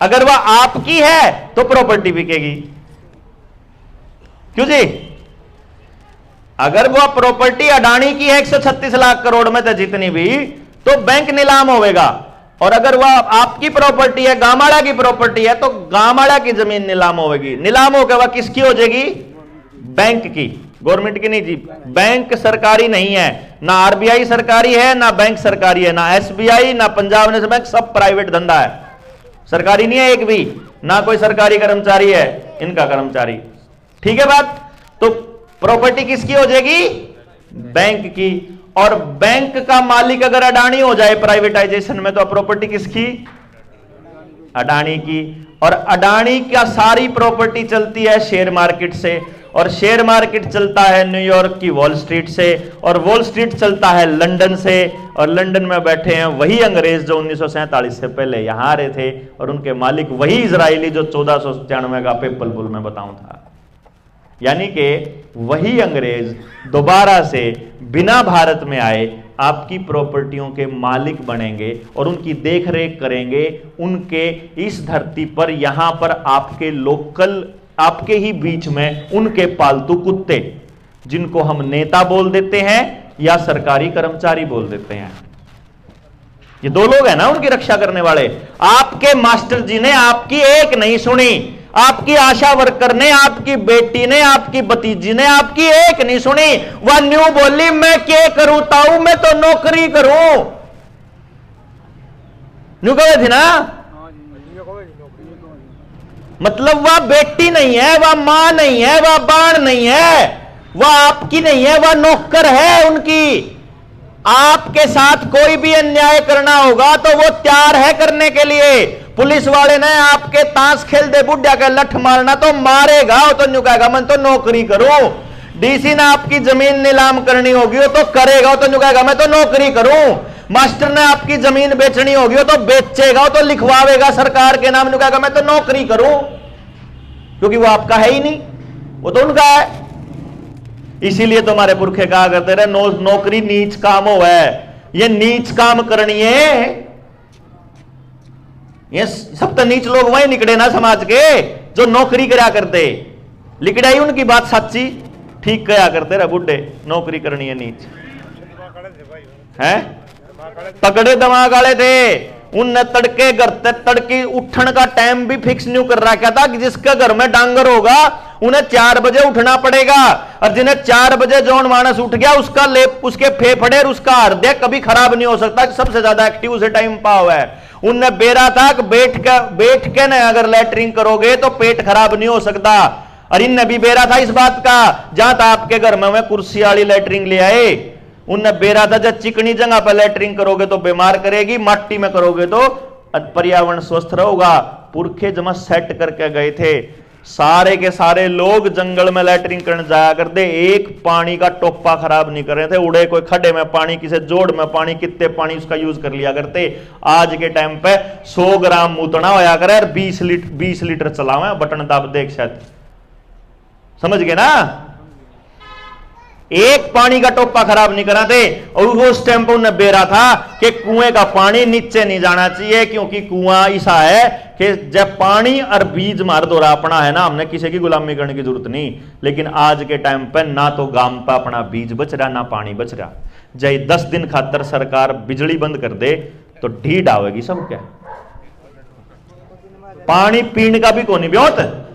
Speaker 1: अगर वह आपकी है तो प्रॉपर्टी बिकेगी। क्यों जी? अगर वह प्रॉपर्टी अडानी की है 136 लाख करोड़ में तो जितनी भी, तो बैंक नीलाम होगा। और अगर वह आपकी प्रॉपर्टी है, गामाड़ा की प्रॉपर्टी है, तो गामाड़ा की जमीन नीलाम होगी। नीलाम होकर वह किसकी हो जाएगी? बैंक की, गवर्नमेंट की नहीं जी। बैंक सरकारी नहीं है, ना आरबीआई सरकारी है, ना बैंक सरकारी है, ना एसबीआई, ना पंजाब नेशनल बैंक, सब प्राइवेट धंधा है, सरकारी नहीं है एक भी। ना कोई सरकारी कर्मचारी है इनका कर्मचारी। ठीक है बात? तो प्रॉपर्टी किसकी हो जाएगी? बैंक की। और बैंक का मालिक अगर अडानी हो जाए प्राइवेटाइजेशन में, तो प्रॉपर्टी किसकी? अडानी की। और अडानी का सारी प्रॉपर्टी चलती है शेयर मार्केट से, और शेयर मार्केट चलता है न्यूयॉर्क की वॉल स्ट्रीट से, और वॉल स्ट्रीट चलता है लंदन से, और लंदन में बैठे हैं वही अंग्रेज जो 1947 से पहले यहां आ रहे थे, और उनके मालिक वही इजरायली जो 1496 का पेपल पुल में बताऊं था। यानी कि वही अंग्रेज दोबारा से बिना भारत में आए आपकी प्रॉपर्टियों के मालिक बनेंगे और उनकी देखरेख करेंगे। उनके इस धरती पर, यहां पर आपके लोकल, आपके ही बीच में उनके पालतू कुत्ते, जिनको हम नेता बोल देते हैं या सरकारी कर्मचारी बोल देते हैं, ये दो लोग हैं ना उनकी रक्षा करने वाले। आपके मास्टर जी ने आपकी एक नहीं सुनी, आपकी आशा वर्कर ने, आपकी बेटी ने, आपकी भतीजी ने आपकी एक नहीं सुनी। वह न्यू बोली मैं क्या करूं ताऊ, मैं तो नौकरी करूं। न्यू कहे थी ना, मतलब वह बेटी नहीं है, वह मां नहीं है, वह बाण नहीं है, वह आपकी नहीं है, वह नौकर है उनकी। आपके साथ कोई भी अन्याय करना होगा तो वो तैयार है करने के लिए। पुलिस वाले ने आपके ताश खेल दे बुढ़िया के लठ मारना तो मारेगा, वो तो न्यू कहेगा मैं तो नौकरी करूं। डीसी ने आपकी जमीन नीलाम करनी होगी वो तो करेगा, वो तो न्यू कहेगा मैं तो नौकरी करूं। मास्टर ने आपकी जमीन बेचनी होगी वो तो बेचेगा, वो तो लिखवावेगा सरकार के नाम, न्यू कहेगा मैं तो नौकरी करूं, क्योंकि वो आपका है ही नहीं, वो तो उनका है। इसीलिए तो हमारे पुरखे कहा करते रहे नौकरी नीच काम हो है, ये नीच काम करनी है। ये सब तो नीच लोग वही निकले ना समाज के जो नौकरी करा करते। लिकड़ाई उनकी बात सच्ची, ठीक कहा करते रहे बुढ़े, नौकरी करनी है नीच है। तगड़े दिमाग वाले थे, उनने तड़के घर तड़के उठने का टाइम भी फिक्स नहीं कर रखा था कि जिसके घर में डांगर होगा उन्हें 4 बजे उठना पड़ेगा, और जिन्हें 4 बजे जौन मानस उठ गया उसका उसके फेफड़े और उसका हृदय कभी खराब नहीं हो सकता। सबसे ज्यादा एक्टिव उसे टाइम पाव है। उनने बेरा था कि बैठ के ना अगर लैटरिंग करोगे तो पेट खराब नहीं हो सकता, और इनने भी बेरा था इस बात का। जहां था आपके घर में कुर्सी वाली लैटरिंग ले आए, उनने बेरा था जब चिकनी जगह पर लैटरिंग करोगे तो बीमार करेगी, माटी में करोगे तो पर्यावरण स्वस्थ रहेगा। पुरखे जमा सेट करके गए थे, सारे के सारे लोग जंगल में लैटरिंग करने जाया करते, एक पानी का टोपा खराब नहीं कर रहे थे। उड़े कोई खड्डे में पानी, किसी जोड़ में पानी, कितने पानी उसका यूज कर लिया करते। आज के टाइम पे 100 ग्राम मूतना होया करे और 20 लीटर चलावे, बटन दाब देख शायद, समझ गए ना। एक पानी का टोपा खराब नहीं कराते। और उस टाइम पर उन्हें बेरा था कि कुएं का पानी नीचे नहीं जाना चाहिए, क्योंकि कुआं ऐसा है कि जब पानी और बीज मार दो रहा अपना है ना, हमने किसी की गुलामी करने की जरूरत नहीं। लेकिन आज के टाइम पर ना तो गांव पर अपना बीज बच रहा, ना पानी बच रहा। जय 10 दिन खातर सरकार बिजली बंद कर दे तो ढीठ आवेगी सब। क्या पानी पीने का भी कोनी ब्योत।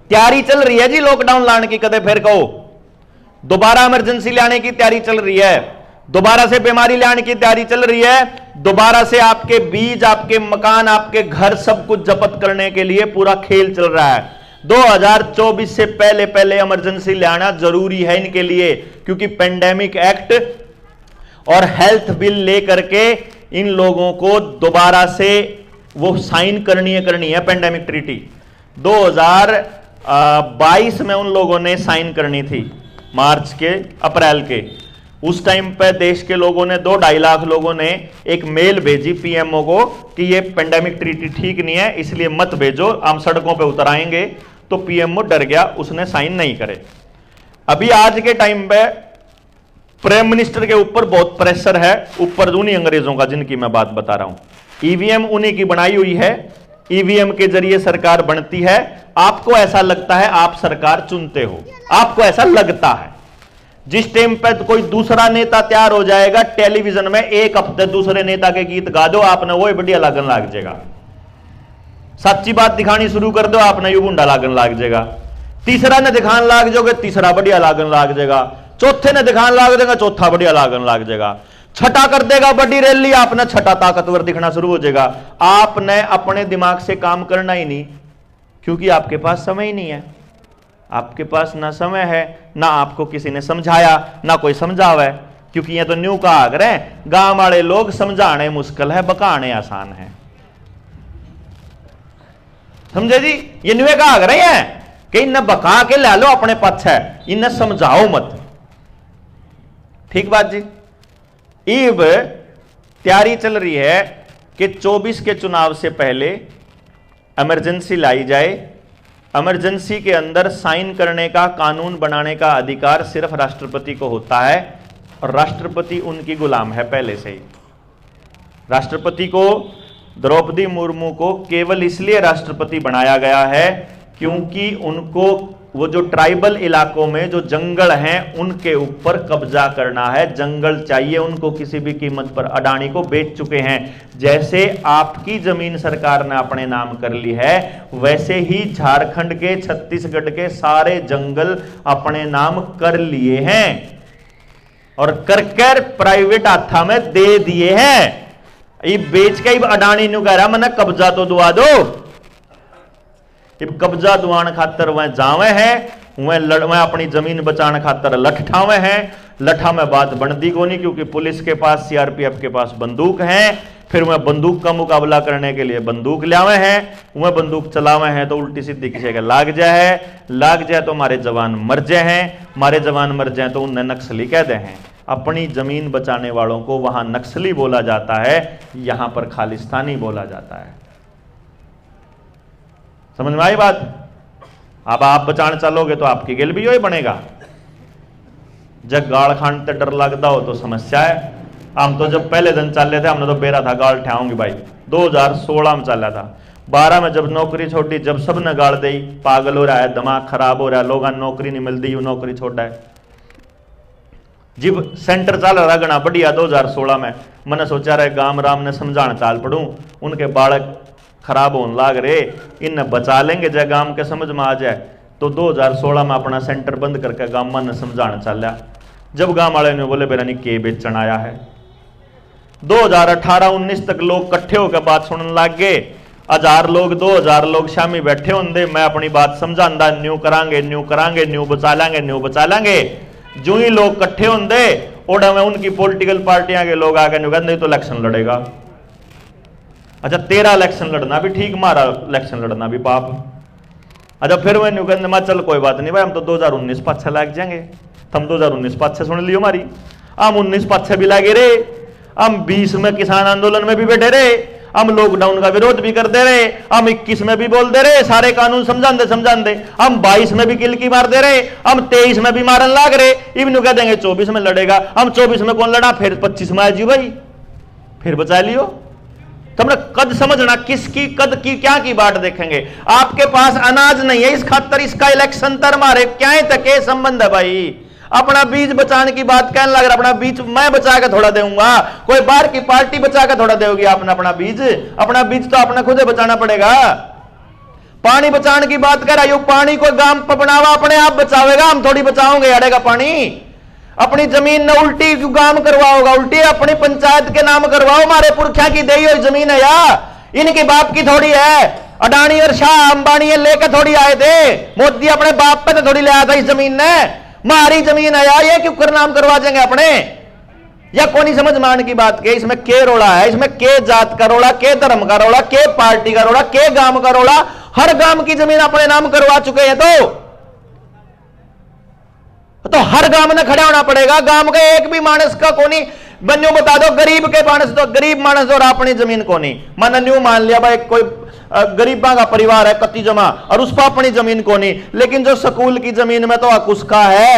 Speaker 1: तैयारी चल रही है जी लॉकडाउन लाने की, कदे फिर कहो दोबारा इमरजेंसी लाने की तैयारी चल रही है, दोबारा से बीमारी लाने की तैयारी चल रही है, दोबारा से आपके बीज, आपके मकान, आपके घर सब कुछ जब्त करने के लिए पूरा खेल चल रहा है। 2024 से पहले पहले इमरजेंसी लाना जरूरी है इनके लिए, क्योंकि पेंडेमिक एक्ट और हेल्थ बिल लेकर के इन लोगों को दोबारा से वो साइन करनी है पेंडेमिक ट्रीटी। 2022 में उन लोगों ने साइन करनी थी, मार्च के अप्रैल के। उस टाइम पे देश के लोगों ने 2-2.5 लाख लोगों ने एक मेल भेजी पीएमओ को कि ये पेंडेमिक ट्रीटी ठीक नहीं है, इसलिए मत भेजो, हम सड़कों पे उतर आएंगे। तो पीएमओ डर गया, उसने साइन नहीं करे। अभी आज के टाइम पे प्राइम मिनिस्टर के ऊपर बहुत प्रेशर है, ऊपर उन्हीं अंग्रेजों का जिनकी मैं बात बता रहा हूं। ईवीएम उन्हीं की बनाई हुई है, ईवीएम के जरिए सरकार बनती है। आपको ऐसा लगता है आप सरकार चुनते हो, आपको ऐसा लगता है, जिस टाइम पे कोई दूसरा नेता तैयार हो जाएगा टेलीविजन में, एक हफ्ते दूसरे नेता के गीत गा दो, आपने वो बढ़िया लागन लाग जाएगा। सच्ची बात दिखानी शुरू कर दो, आपने यू बुंडा लागन लाग जाएगा। तीसरा ने दिखाने लाग जाओगे, तीसरा बढ़िया लागन लाग जाएगा। चौथे ने दिखाने लाग देगा, चौथा बढ़िया लागन लाग जाएगा। छठा कर देगा बड़ी रैली, आपने छठा ताकतवर दिखना शुरू हो जाएगा। आपने अपने दिमाग से काम करना ही नहीं, क्योंकि आपके पास समय ही नहीं है। आपके पास ना समय है, ना आपको किसी ने समझाया, ना कोई समझावा है। क्योंकि ये तो न्यू कहा करें, गांव वाले लोग समझाने मुश्किल है, बकाने आसान है। समझे जी? ये न्यू कहा करें कि इन्हें बका के ले लो अपने पक्ष है, इन्हें समझाओ मत। ठीक बात जी। इब तैयारी चल रही है कि 24 के चुनाव से पहले इमरजेंसी लाई जाए। इमरजेंसी के अंदर साइन करने का, कानून बनाने का अधिकार सिर्फ राष्ट्रपति को होता है, और राष्ट्रपति उनकी गुलाम है पहले से ही। राष्ट्रपति को, द्रौपदी मुर्मू को केवल इसलिए राष्ट्रपति बनाया गया है क्योंकि उनको वो जो ट्राइबल इलाकों में जो जंगल हैं उनके ऊपर कब्जा करना है। जंगल चाहिए उनको किसी भी कीमत पर। अडानी को बेच चुके हैं। जैसे आपकी जमीन सरकार ने अपने नाम कर ली है, वैसे ही झारखंड के, छत्तीसगढ़ के सारे जंगल अपने नाम कर लिए हैं और करकर प्राइवेट हाथा में दे दिए हैं। ये बेच के अडानी नु कह रहा मैंने कब्जा तो दुआ दो। कब्जा दुआन खातर वह जावे हैं, वह अपनी जमीन बचाने खातर लठावे हैं। लठा में बात बनती को नहीं, क्योंकि पुलिस के पास, सीआरपीएफ के पास बंदूक है। फिर वह बंदूक का मुकाबला करने के लिए बंदूक लावे हैं, वह बंदूक चलावे हैं तो उल्टी सीधी किसी का लाग जाए तो हमारे जवान मर जाए हैं, हमारे जवान मर जाए तो उन्हें नक्सली कह दे हैं। अपनी जमीन बचाने वालों को वहां नक्सली बोला जाता है, यहां पर खालिस्तानी बोला जाता है। समझ में आई बात? अब आप बचाने चलोगे तो आपकी गिल भी वही बनेगा। जब गाड़ खांडते डर लगता हो तो समस्या है। हम तो जब पहले दिन चल रहे थे, हमने तो बेरा था गाड़ ठेंगे भाई। 2016 में चल रहा था। 12 में जब नौकरी छोड़ी, जब सबने गाड़ दी, पागल हो रहा है, दिमाग खराब हो रहा है, लोगों नौकरी नहीं मिलती, यू नौकरी छोड़ा है। जब सेंटर चल रहा गणा बढ़िया 2016 में, मैंने सोचा रहे गांव राम ने समझाना चाल पड़ू, उनके बालक खराब होने लाग रहे, इन बचा लेंगे जब गांव के समझ में आ जाए। तो 2016 में अपना सेंटर बंद करके गांव ने समझाना चलिया। जब गांव वाले ने बोले बेरा नहीं के बेचन आया है, 2018-19 तक लोग इकट्ठे होकर बात सुनने लग गए। 1000 लोग, 2000 लोग शामी बैठे होंगे, मैं अपनी बात समझांदा, न्यू करांगे, न्यू बचा लेंगे। जो ही लोग इकट्ठे होंगे, ओडा में उनकी पॉलिटिकल पार्टियां के लोग आके कहते तो इलेक्शन लड़ेगा। अच्छा, तेरा इलेक्शन लड़ना भी ठीक, हमारा इलेक्शन लड़ना भी पाप। अच्छा, फिर मैं न्यू कहने चल कोई बात नहीं भाई, हम तो 2019 पाछे लग जाएंगे। तुम 2019 पाछे सुन लियो हमारी, हम 19 पाछे भी लगे रहे, हम 20 में किसान आंदोलन में भी बैठे रहे, हम लॉकडाउन का विरोध भी करते रहे, हम 21 में भी बोलते रहे, सारे कानून समझाते, हम 22 में भी किलकी मार दे रहे, हम 23 में भी मारन लाग रहे। इवन कह देंगे 24 में लड़ेगा, हम 24 में कौन लड़ा, फिर 25 में आ जी भाई, फिर बचा लियो। तुमने कद समझना, किसकी कद की क्या की बात देखेंगे। आपके पास अनाज नहीं है, इस खातर इसका इलेक्शन तर मारे, क्या तक संबंध है भाई। अपना बीज बचाने की बात कहने लग रहा, अपना बीज मैं बचा के थोड़ा दूंगा, कोई बाहर की पार्टी बचा के थोड़ा देगी आपने अपना बीज तो अपने खुद बचाना पड़ेगा। पानी बचाने की बात कर रहा, पानी को गांव पर बनावा अपने आप बचावेगा, हम थोड़ी बचाओगे अड़ेगा पानी। अपनी जमीन ने उल्टी क्यों काम करवाओगा, उल्टी अपनी पंचायत के नाम करवाओ, हमारे पुरखा की दी हुई जमीन है या इनके बाप की थोड़ी है। अडानी और शाह अंबानी लेकर थोड़ी आए थे, मोदी अपने बाप पे तो थोड़ी ले आया था इस जमीन ने, हमारी जमीन है यार, ये क्यों कर नाम करवा देंगे अपने। या कौन ही समझ मान की बात के, इसमें के रोड़ा है, इसमें के जात का रोड़ा, के धर्म का रोड़ा, के पार्टी का रोड़ा, के गांव का रोड़ा। हर गांव की जमीन अपने नाम करवा चुके हैं, तो हर गांव में खड़ा होना पड़ेगा। गांव के एक भी मानस का कोनी बन्यू बता दो, गरीब के मानस तो गरीब मानस और अपनी जमीन कोनी मन न्यू मान लिया भाई, कोई गरीबा का परिवार है कत्ती जमा और उस पर अपनी जमीन कोनी, लेकिन जो स्कूल की जमीन में तो हक उसका है,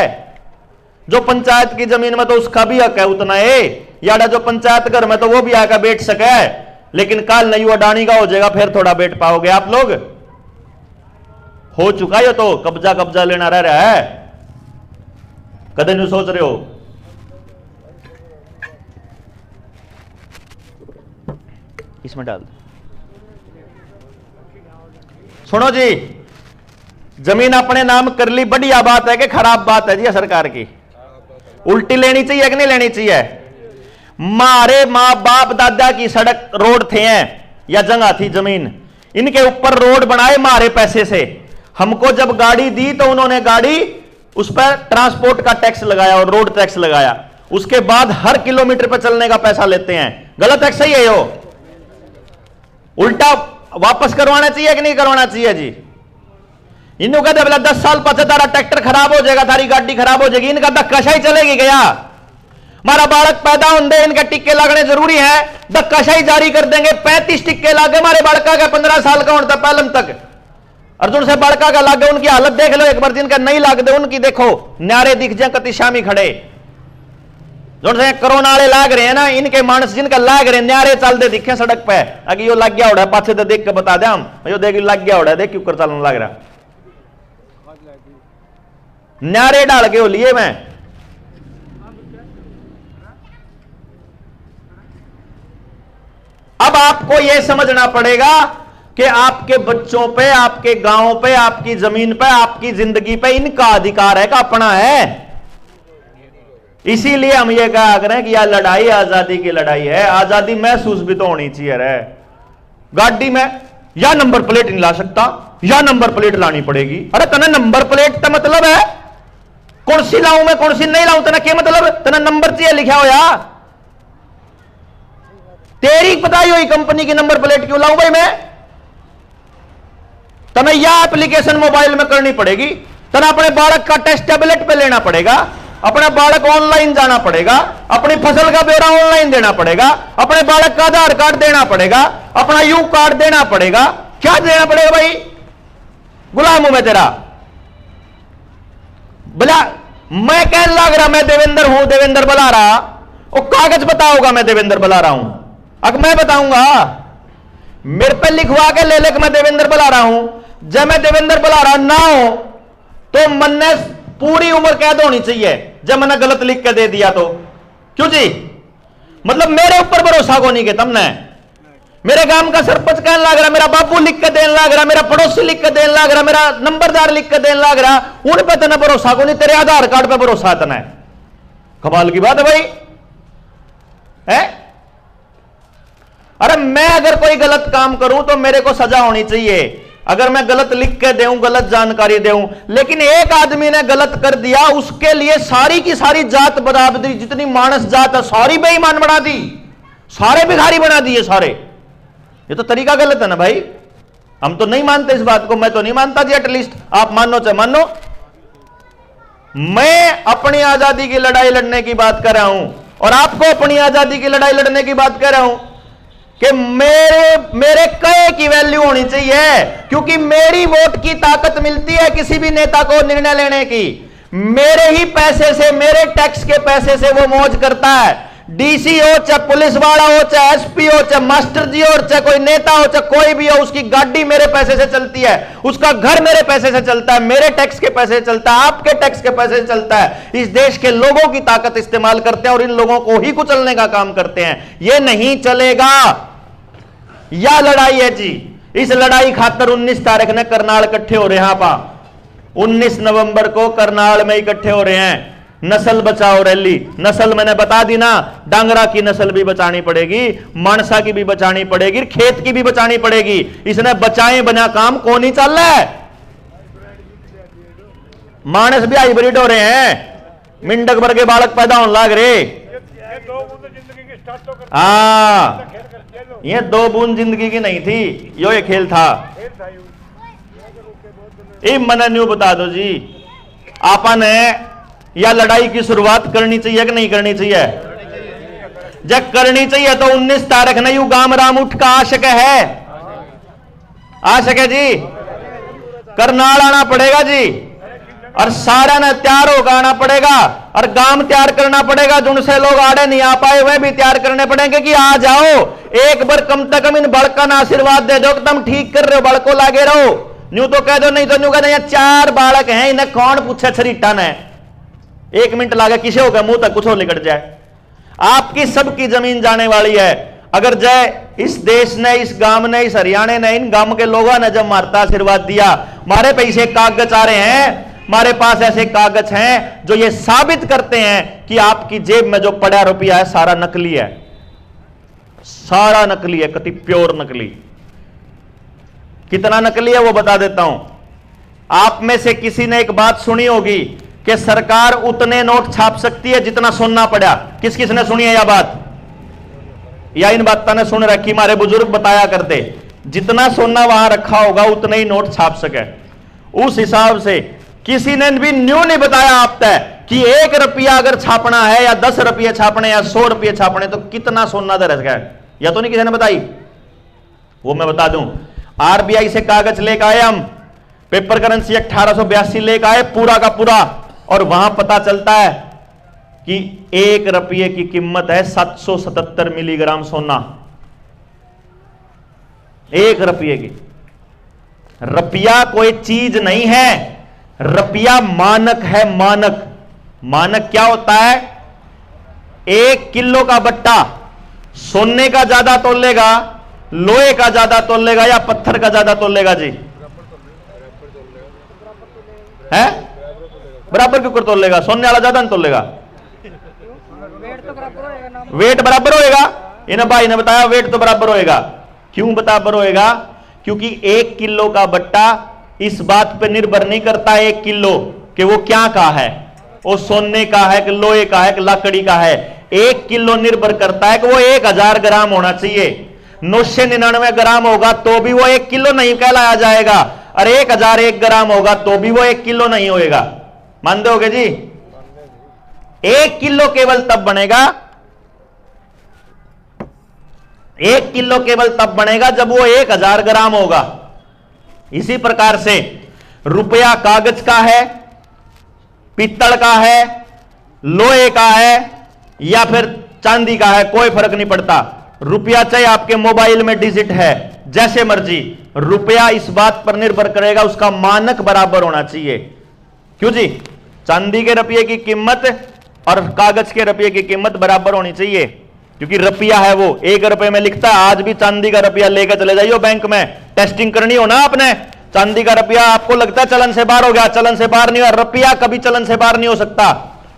Speaker 1: जो पंचायत की जमीन में तो उसका भी हक है उतना है, याडा जो पंचायत घर में तो वो भी आकर बैठ सके। लेकिन काल नहीं अडानी का हो जाएगा, फिर थोड़ा बैठ पाओगे आप लोग। हो चुका है तो कब्जा लेना रह रहा है। कदे नहीं सोच रहे हो? इसमें डाल दो। सुनो जी, जमीन अपने नाम कर ली, बढ़िया बात है कि खराब बात है जी सरकार की? उल्टी लेनी चाहिए कि नहीं लेनी चाहिए? मारे मां बाप दादा की सड़क रोड थे हैं या जगह थी जमीन, इनके ऊपर रोड बनाए मारे पैसे से। हमको जब गाड़ी दी तो उन्होंने गाड़ी उस पर ट्रांसपोर्ट का टैक्स लगाया और रोड टैक्स लगाया, उसके बाद हर किलोमीटर पर चलने का पैसा लेते हैं। गलत है सही है? यो उल्टा वापस करवाना चाहिए कि नहीं करवाना चाहिए जी? इन्हों कहते बोला 10 साल पचे तारा ट्रैक्टर खराब हो जाएगा, तारी गाड़ी खराब हो जाएगी, इनका धक्का ही चलेगी गया। हमारा बालक पैदा होंगे इनके टिक्के लगने जरूरी है, धक्काशाही जारी कर देंगे। 35 टिक्के लागे हमारे बालका का 15 साल का होता पहलम तक, अर्जुन से बालका का लागे। उनकी हालत देख लो एक बार, जिनका नहीं लाग दे उनकी देखो न्यारे दिख जाए कति शामी खड़े। जो कोरोना वाले लाग रहे हैं ना, इनके मानस जिनका लाग रहे न्यारे चलते दिखे सड़क पे। अगर यो लग गया उड़ा पाछे तो देख के बता दे हम, यो देख लग गया उड़ा, देख क्यों कर चलने लग रहा, न्यारे डाल के हो लिए मैं। अब आपको यह समझना पड़ेगा कि आपके बच्चों पे, आपके गांव पे, आपकी जमीन पे, आपकी जिंदगी पे इनका अधिकार है का अपना है। इसीलिए हम ये कहा करें कि यह लड़ाई आजादी की लड़ाई है। आजादी महसूस भी तो होनी चाहिए रे। गाड़ी में या नंबर प्लेट नहीं ला सकता या नंबर प्लेट लानी पड़ेगी। अरे तना नंबर प्लेट का मतलब है कौन सी लाऊं मैं कौन सी नहीं लाऊं, तना क्या मतलब? तना नंबर चाहिए लिखा हो या तेरी बताई हुई कंपनी की नंबर प्लेट क्यों लाऊं भाई मैं? तना यह एप्लीकेशन मोबाइल में करनी पड़ेगी, तना अपने बालक का टेस्ट टैबलेट पे लेना पड़ेगा, अपना बालक ऑनलाइन जाना पड़ेगा, अपनी फसल का ब्यौरा ऑनलाइन देना पड़ेगा, अपने बालक का आधार कार्ड देना पड़ेगा, अपना यू कार्ड देना पड़ेगा। क्या देना पड़ेगा भाई? गुलाम हूं मैं तेरा। बोला मैं कह लग रहा मैं देवेंद्र हूं, देवेंद्र बुला रहा, वो कागज बताओगा मैं देवेंद्र बुला रहा हूं। अब मैं बताऊंगा मेरे पे लिखवा के ले मैं देवेंद्र बुला रहा हूं। जब मैं देवेंद्र बुला रहा ना हो तो मन ने पूरी उम्र कैद होनी चाहिए। जब मैंने गलत लिख के दे दिया तो क्यों जी? मतलब मेरे ऊपर भरोसा को नहीं के तुमने। मेरे गांव का सरपंच कहने लग रहा, मेरा बाबू लिख के देने लग रहा, मेरा पड़ोसी लिख के देने लग रहा, मेरा नंबरदार लिख के देने लग रहा, उन पे तना भरोसा को नहीं, तेरे आधार कार्ड पे भरोसा तना है। कमाल की बात है भाई है? अरे मैं अगर कोई गलत काम करूं तो मेरे को सजा होनी चाहिए, अगर मैं गलत लिख के दूं, गलत जानकारी दूं। लेकिन एक आदमी ने गलत कर दिया, उसके लिए सारी की सारी जात बराबरी, जितनी मानस जात है सारी बेईमान बना दी, सारे भिखारी बना दिए सारे। ये तो तरीका गलत है ना भाई। हम तो नहीं मानते इस बात को, मैं तो नहीं मानता जी। एटलीस्ट आप मानो चाहे मानो, मैं अपनी आजादी की लड़ाई लड़ने की बात कर रहा हूं और आपको अपनी आजादी की लड़ाई लड़ने की बात कर रहा हूं कि मेरे कहे की वैल्यू होनी चाहिए, क्योंकि मेरी वोट की ताकत मिलती है किसी भी नेता को निर्णय लेने की। मेरे ही पैसे से, मेरे टैक्स के पैसे से वो मौज करता है। डीसी हो चाहे पुलिस वाला हो, चाहे एसपी हो, चाहे मास्टर जी हो, चाहे कोई नेता हो, चाहे कोई भी हो, उसकी गाड़ी मेरे पैसे से चलती है, उसका घर मेरे पैसे से चलता है, मेरे टैक्स के पैसे से चलता है, आपके टैक्स के पैसे से चलता है। इस देश के लोगों की ताकत इस्तेमाल करते हैं और इन लोगों को ही कुचलने का काम करते हैं। यह नहीं चलेगा। यह लड़ाई है जी। इस लड़ाई खातर 19 तारीख ने करनाल इकट्ठे हो रहे हैं। आप 19 नवंबर को करनाल में इकट्ठे हो रहे हैं। नस्ल बचाओ रैली। नस्ल मैंने बता दी ना, डांगरा की नस्ल भी बचानी पड़ेगी, मानसा की भी बचानी पड़ेगी, खेत की भी बचानी पड़ेगी। इसने बचाए बिना काम कौन ही चल रहा है। मानस भी हाइब्रिड हो रहे हैं, मिंडक भर के बालक पैदा होने लग रहे। हाँ, ये 2 बूंद जिंदगी की नहीं थी, यो ये खेल था। मैंने न्यू बता दो जी, आपा ने या लड़ाई की शुरुआत करनी चाहिए कि नहीं करनी चाहिए? जब करनी चाहिए तो 19 तारीख ने यू गाम राम उठ का आशक है, आशक है जी। करनाल आना पड़ेगा जी, और सारा ने तैयार होकर आना पड़ेगा, और गांव तैयार करना पड़ेगा। जो उनसे लोग आड़े नहीं आ पाए वह भी तैयार करने पड़ेंगे कि आ जाओ एक बार, कम से कम इन बड़का ना आशीर्वाद दे दो कि तुम ठीक कर रहे हो, बड़को लागे रहो। न्यू तो कह दो, नहीं तो न्यू कह दो 4 बालक हैं, इन्हें कौन पूछे छरीटा ने। 1 मिनट लागे किसे होगा मुंह तक कुछ हो निकट जाए। आपकी सबकी जमीन जाने वाली है। अगर जय इस देश ने, इस गांव ने, इस हरियाणा ने, इन गांव के लोगों ने जब मारता आशीर्वाद दिया, हमारे पैसे कागज आ रहे हैं, हमारे पास ऐसे कागज हैं जो ये साबित करते हैं कि आपकी जेब में जो पड़ा रुपया है सारा नकली है, सारा नकली है, कति प्योर नकली। कितना नकली है वो बता देता हूं। आप में से किसी ने एक बात सुनी होगी कि सरकार उतने नोट छाप सकती है जितना सोना पड़ा। किस किस ने सुनी है यह बात, या इन बातों ने सुन रखी? हमारे बुजुर्ग बताया करते, जितना सोना वहां रखा होगा उतने ही नोट छाप सके। उस हिसाब से किसी ने भी न्यू नहीं बताया आप तय कि 1 रुपया अगर छापना है या 10 रुपये छापने या 100 रुपये छापने तो कितना सोना दर है, या तो नहीं किसी ने बताई? वो मैं बता दूं। आरबीआई से कागज लेकर आए हम, पेपर करेंसी 1882 लेकर आए पूरा का पूरा, और वहां पता चलता है कि 1 रुपये की कीमत है 777 मिलीग्राम सोना। 1 रुपये की। रुपया कोई चीज नहीं है, रुपया मानक है, मानक। मानक क्या होता है? 1 किलो का बट्टा सोने का ज्यादा तोलेगा, लोहे का ज्यादा तोलेगा या पत्थर का ज्यादा तोलेगा जी? है बराबर क्यों कर तोलेगा? सोने वाला ज्यादा नहीं तोलेगा, वेट बराबर होएगा। इन्हें भाई ने बताया वेट तो बराबर होएगा। क्यों बराबर होएगा? क्योंकि 1 किलो का बट्टा इस बात पर निर्भर नहीं करता 1 किलो कि वो क्या का है, वो सोने का है कि लोहे का है कि लकड़ी का है। 1 किलो निर्भर करता है कि वो 1000 ग्राम होना चाहिए। 999 ग्राम होगा तो भी वो 1 किलो नहीं कहलाया जाएगा, और 1001 ग्राम होगा तो भी वो 1 किलो नहीं होएगा। मानते होगे जी? 1 किलो केवल तब बनेगा, 1 किलो केवल तब बनेगा जब वो 1000 ग्राम होगा। इसी प्रकार से रुपया कागज का है, पीतल का है, लोहे का है या फिर चांदी का है, कोई फर्क नहीं पड़ता। रुपया चाहे आपके मोबाइल में डिजिट है, जैसे मर्जी, रुपया इस बात पर निर्भर करेगा उसका मानक बराबर होना चाहिए। क्यों जी? चांदी के रुपये की कीमत और कागज के रुपये की कीमत बराबर होनी चाहिए, क्योंकि रुपया है वो 1 रुपये में लिखता है। आज भी चांदी का रुपया लेकर चले जाइए बैंक में, टेस्टिंग करनी हो ना आपने। चांदी का रुपया आपको लगता है चलन से बाहर हो गया, चलन से बाहर नहीं हुआ। रुपया कभी चलन से बाहर नहीं हो सकता।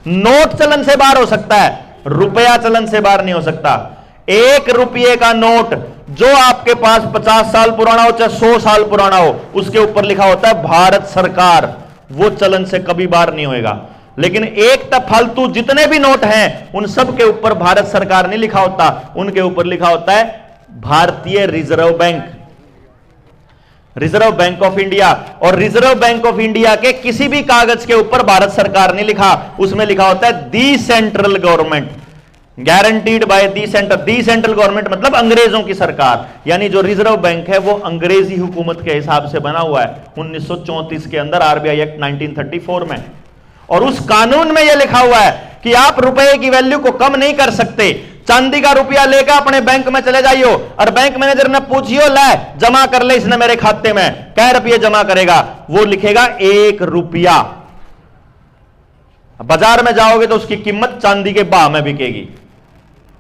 Speaker 1: नोट चलन से बाहर हो सकता है, रुपया चलन से बाहर नहीं हो सकता। 1 रुपये का नोट जो आपके पास 50 साल पुराना हो चाहे 100 साल पुराना हो, उसके ऊपर लिखा होता है भारत सरकार, वो चलन से कभी बाहर नहीं होएगा। लेकिन एक तक फालतू जितने भी नोट हैं उन सब के ऊपर भारत सरकार नहीं लिखा होता, उनके ऊपर लिखा होता है भारतीय reserve bank, reserve bank of India. और रिजर्व बैंक ऑफ इंडिया के किसी भी कागज के ऊपर भारत सरकार नहीं लिखा, उसमें लिखा होता है the central government, guaranteed by the central. The central government मतलब अंग्रेजों की सरकार, यानी जो रिजर्व बैंक है वो अंग्रेजी हुकूमत के हिसाब से बना हुआ है 1934 के अंदर, आरबीआई एक्ट 1934 में। और उस कानून में यह लिखा हुआ है कि आप रुपए की वैल्यू को कम नहीं कर सकते। चांदी का रुपया लेकर अपने बैंक में चले जाइयो और बैंक मैनेजर ने पूछियो, ले जमा कर ले इसने मेरे खाते में, कै रुपये जमा करेगा? वो लिखेगा 1 रुपया। बाजार में जाओगे तो उसकी कीमत चांदी के भाव में बिकेगी।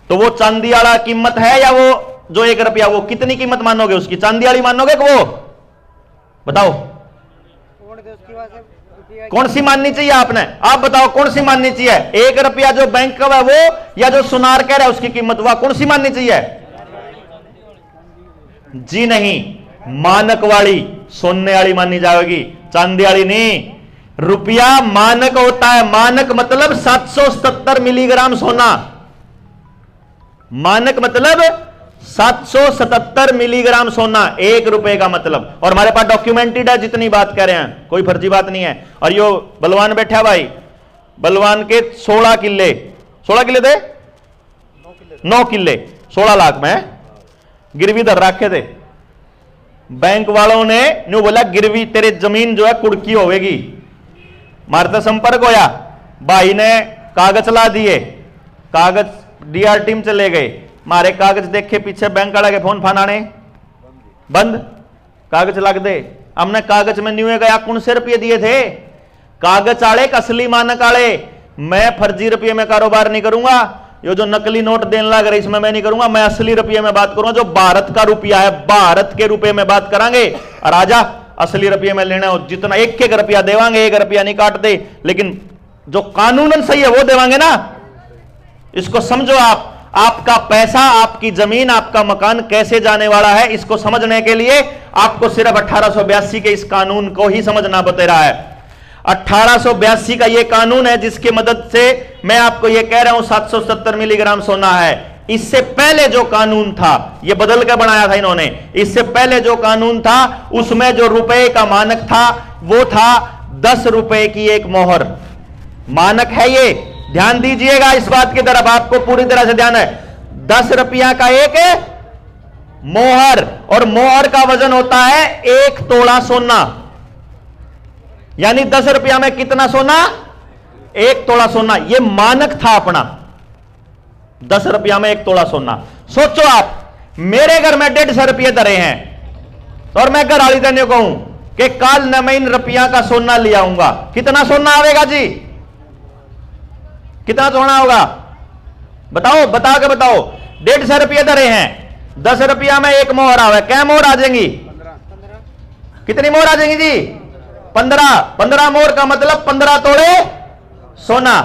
Speaker 1: तो वो चांदी वाला कीमत है या वो जो 1 रुपया, वो कितनी कीमत मानोगे उसकी? चांदी वाली मानोगे कि वो? बताओ कौन सी माननी चाहिए आपने? आप बताओ कौन सी माननी चाहिए? 1 रुपया जो बैंक का है वो, या जो सुनार कह रहा है उसकी कीमत, वह कौन सी माननी चाहिए? जी नहीं, मानक वाली, सोने वाली माननी जाएगी, चांदी वाली नहीं। रुपया मानक होता है, मानक मतलब 777 मिलीग्राम सोना, मानक मतलब 777 मिलीग्राम सोना, 1 रुपए का मतलब। और हमारे पास डॉक्यूमेंटेड है जितनी बात कह रहे हैं, कोई फर्जी बात नहीं है। और यो बलवान बैठा भाई, बलवान के 16 किले, 16 किले थे, 9 किले 16 लाख में गिरवी धर रखे थे। बैंक वालों ने न्यू बोला गिरवी तेरे जमीन जो है कुड़की होगी। मारता संपर्क होया, भाई ने कागज ला दिए, कागज डीआर टीम चले गए, मारे कागज देखे पीछे बैंक वाला के फोन फान आने बंद, कागज लग दे। हमने कागज में न्यू गया कौन से रुपये दिए थे? कागज आले असली मानक आले मैं फर्जी रुपये में कारोबार नहीं करूंगा, ये जो नकली नोट देने लग रहे इसमें मैं नहीं करूंगा, मैं असली रुपये में बात करूंगा, जो भारत का रुपया है भारत के रुपये में बात करांगे। और आजा असली रुपये में लेना हो जितना एक एक रुपया देवांगे, एक रुपया नहीं काटते, लेकिन जो कानूनन सही है वो देवांगे ना। इसको समझो आप, आपका पैसा, आपकी जमीन, आपका मकान कैसे जाने वाला है, इसको समझने के लिए आपको सिर्फ 1882 के इस कानून को ही समझना बता रहा है। 1882 का यह कानून है जिसकी मदद से मैं आपको यह कह रहा हूं 770 मिलीग्राम सोना है। इससे पहले जो कानून था यह बदल कर बनाया था इन्होंने, इससे पहले जो कानून था उसमें जो रुपए का मानक था वो था 10 रुपए की एक मोहर। मानक है ये, ध्यान दीजिएगा इस बात की तरफ, आपको पूरी तरह से ध्यान है। 10 रुपया का एक मोहर, और मोहर का वजन होता है 1 तोला सोना। यानी 10 रुपया में कितना सोना? 1 तोला सोना। यह मानक था अपना, 10 रुपया में 1 तोला सोना। सोचो आप, मेरे घर में 150 रुपये धरे हैं और मैं घर वाली देने को हूं कि कल न मैं इन रुपया का सोना ले आऊंगा, कितना सोना आवेगा जी? कितना सोना होगा? बताओ, बता के बताओ। 150 रुपये धरे हैं, 10 रुपया में 1 मोहर आवे, क्या मोहर आ जाएंगी? कितनी मोहर आ जाएंगी जी? 15 मोहर का मतलब 15 तोले सोना।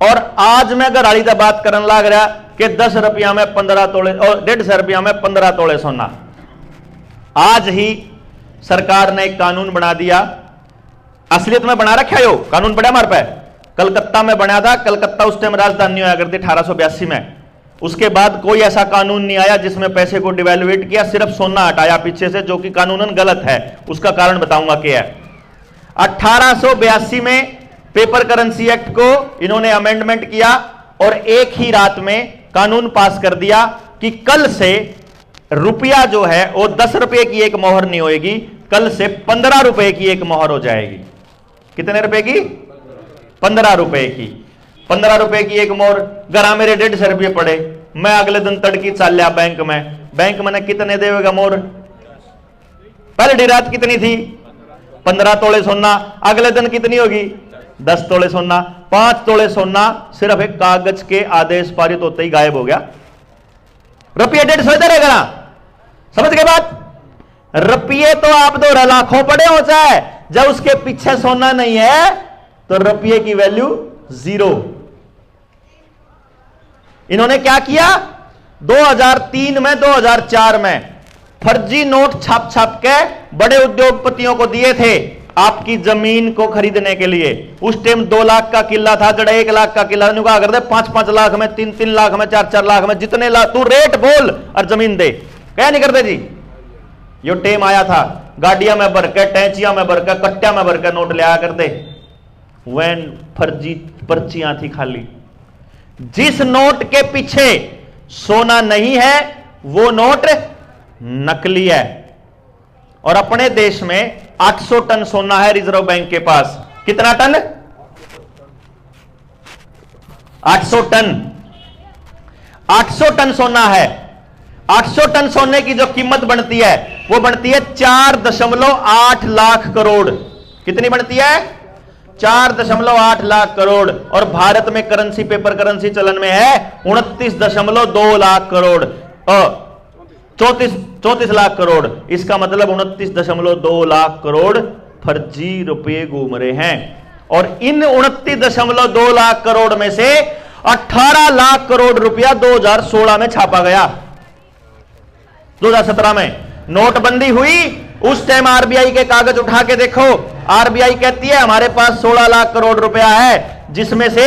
Speaker 1: और आज मैं घराड़ी से बात करने लग रहा कि 10 रुपया में 15 तोले और 150 रुपया में 15 तोले सोना। आज ही सरकार ने एक कानून बना दिया, असलियत में बना रखा है, कानून पड़ा हमारे पे, कलकत्ता में बना था। कलकत्ता उस टाइम राजधानी हुआ करती 1882 में। उसके बाद कोई ऐसा कानून नहीं आया जिसमें पैसे को डिवैल्यूएट किया, सिर्फ सोना हटाया पीछे से, जो कि कानूनन गलत है। उसका कारण बताऊंगा क्या है। 1882 में पेपर करेंसी एक्ट को इन्होंने अमेंडमेंट किया और एक ही रात में कानून पास कर दिया कि कल से रुपया जो है वो 10 रुपए की एक मोहर नहीं होगी, कल से 15 रुपए की एक मोहर हो जाएगी। कितने रुपए की? 15 रुपए की। 15 रुपए की एक मोहर। घरा मेरे 150 रुपये पड़े, मैं अगले दिन तड़की चल लिया बैंक में, बैंक मैंने कितने देगा मोहर? पहली रात कितनी थी? 15 तोले सोना। अगले दिन कितनी होगी? 10 तोले सोना। 5 तोले सोना सिर्फ एक कागज के आदेश पारित होते ही गायब हो गया। रुपये 150 रहेगा, समझ गए बात? रुपये तो आप 2 लाखों पड़े हो जाए, जब उसके पीछे सोना नहीं है तो रुपये की वैल्यू 0। इन्होंने क्या किया? 2003 में 2004 में फर्जी नोट छाप छाप के बड़े उद्योगपतियों को दिए थे आपकी जमीन को खरीदने के लिए। उस टाइम 2 लाख का किला था, जड़ा 1 लाख का किला कहा करते 5-5 लाख में, 3-3 लाख में, 4-4 लाख में, जितने लाख तू रेट बोल और जमीन दे, क्या नहीं करते जी। यो टेम आया था, गाड़ियां में भर के, टैंचियां में भर के, कट्टिया में भर के नोट ले आया करते। वैन फर्जी पर्चियां थी खाली। जिस नोट के पीछे सोना नहीं है वो नोट नकली है। और अपने देश में 800 टन सोना है रिजर्व बैंक के पास। कितना टन? 800 टन। 800 टन सोना है। 800 टन सोने की जो कीमत बनती है वो बनती है 4.8 लाख करोड़। कितनी बनती है? 4.8 लाख करोड़। और भारत में करेंसी, पेपर करेंसी चलन में है 29.2 लाख करोड़, 34 लाख करोड़। इसका मतलब 29.2 लाख करोड़ फर्जी रुपए घूम रहे हैं। और इन 29.2 लाख करोड़ में से 18 लाख करोड़ रुपया 2016 में छापा गया। 2017 में नोटबंदी हुई, उस टाइम आरबीआई के कागज उठा के देखो, आरबीआई कहती है हमारे पास 16 लाख करोड़ रुपया है, जिसमें से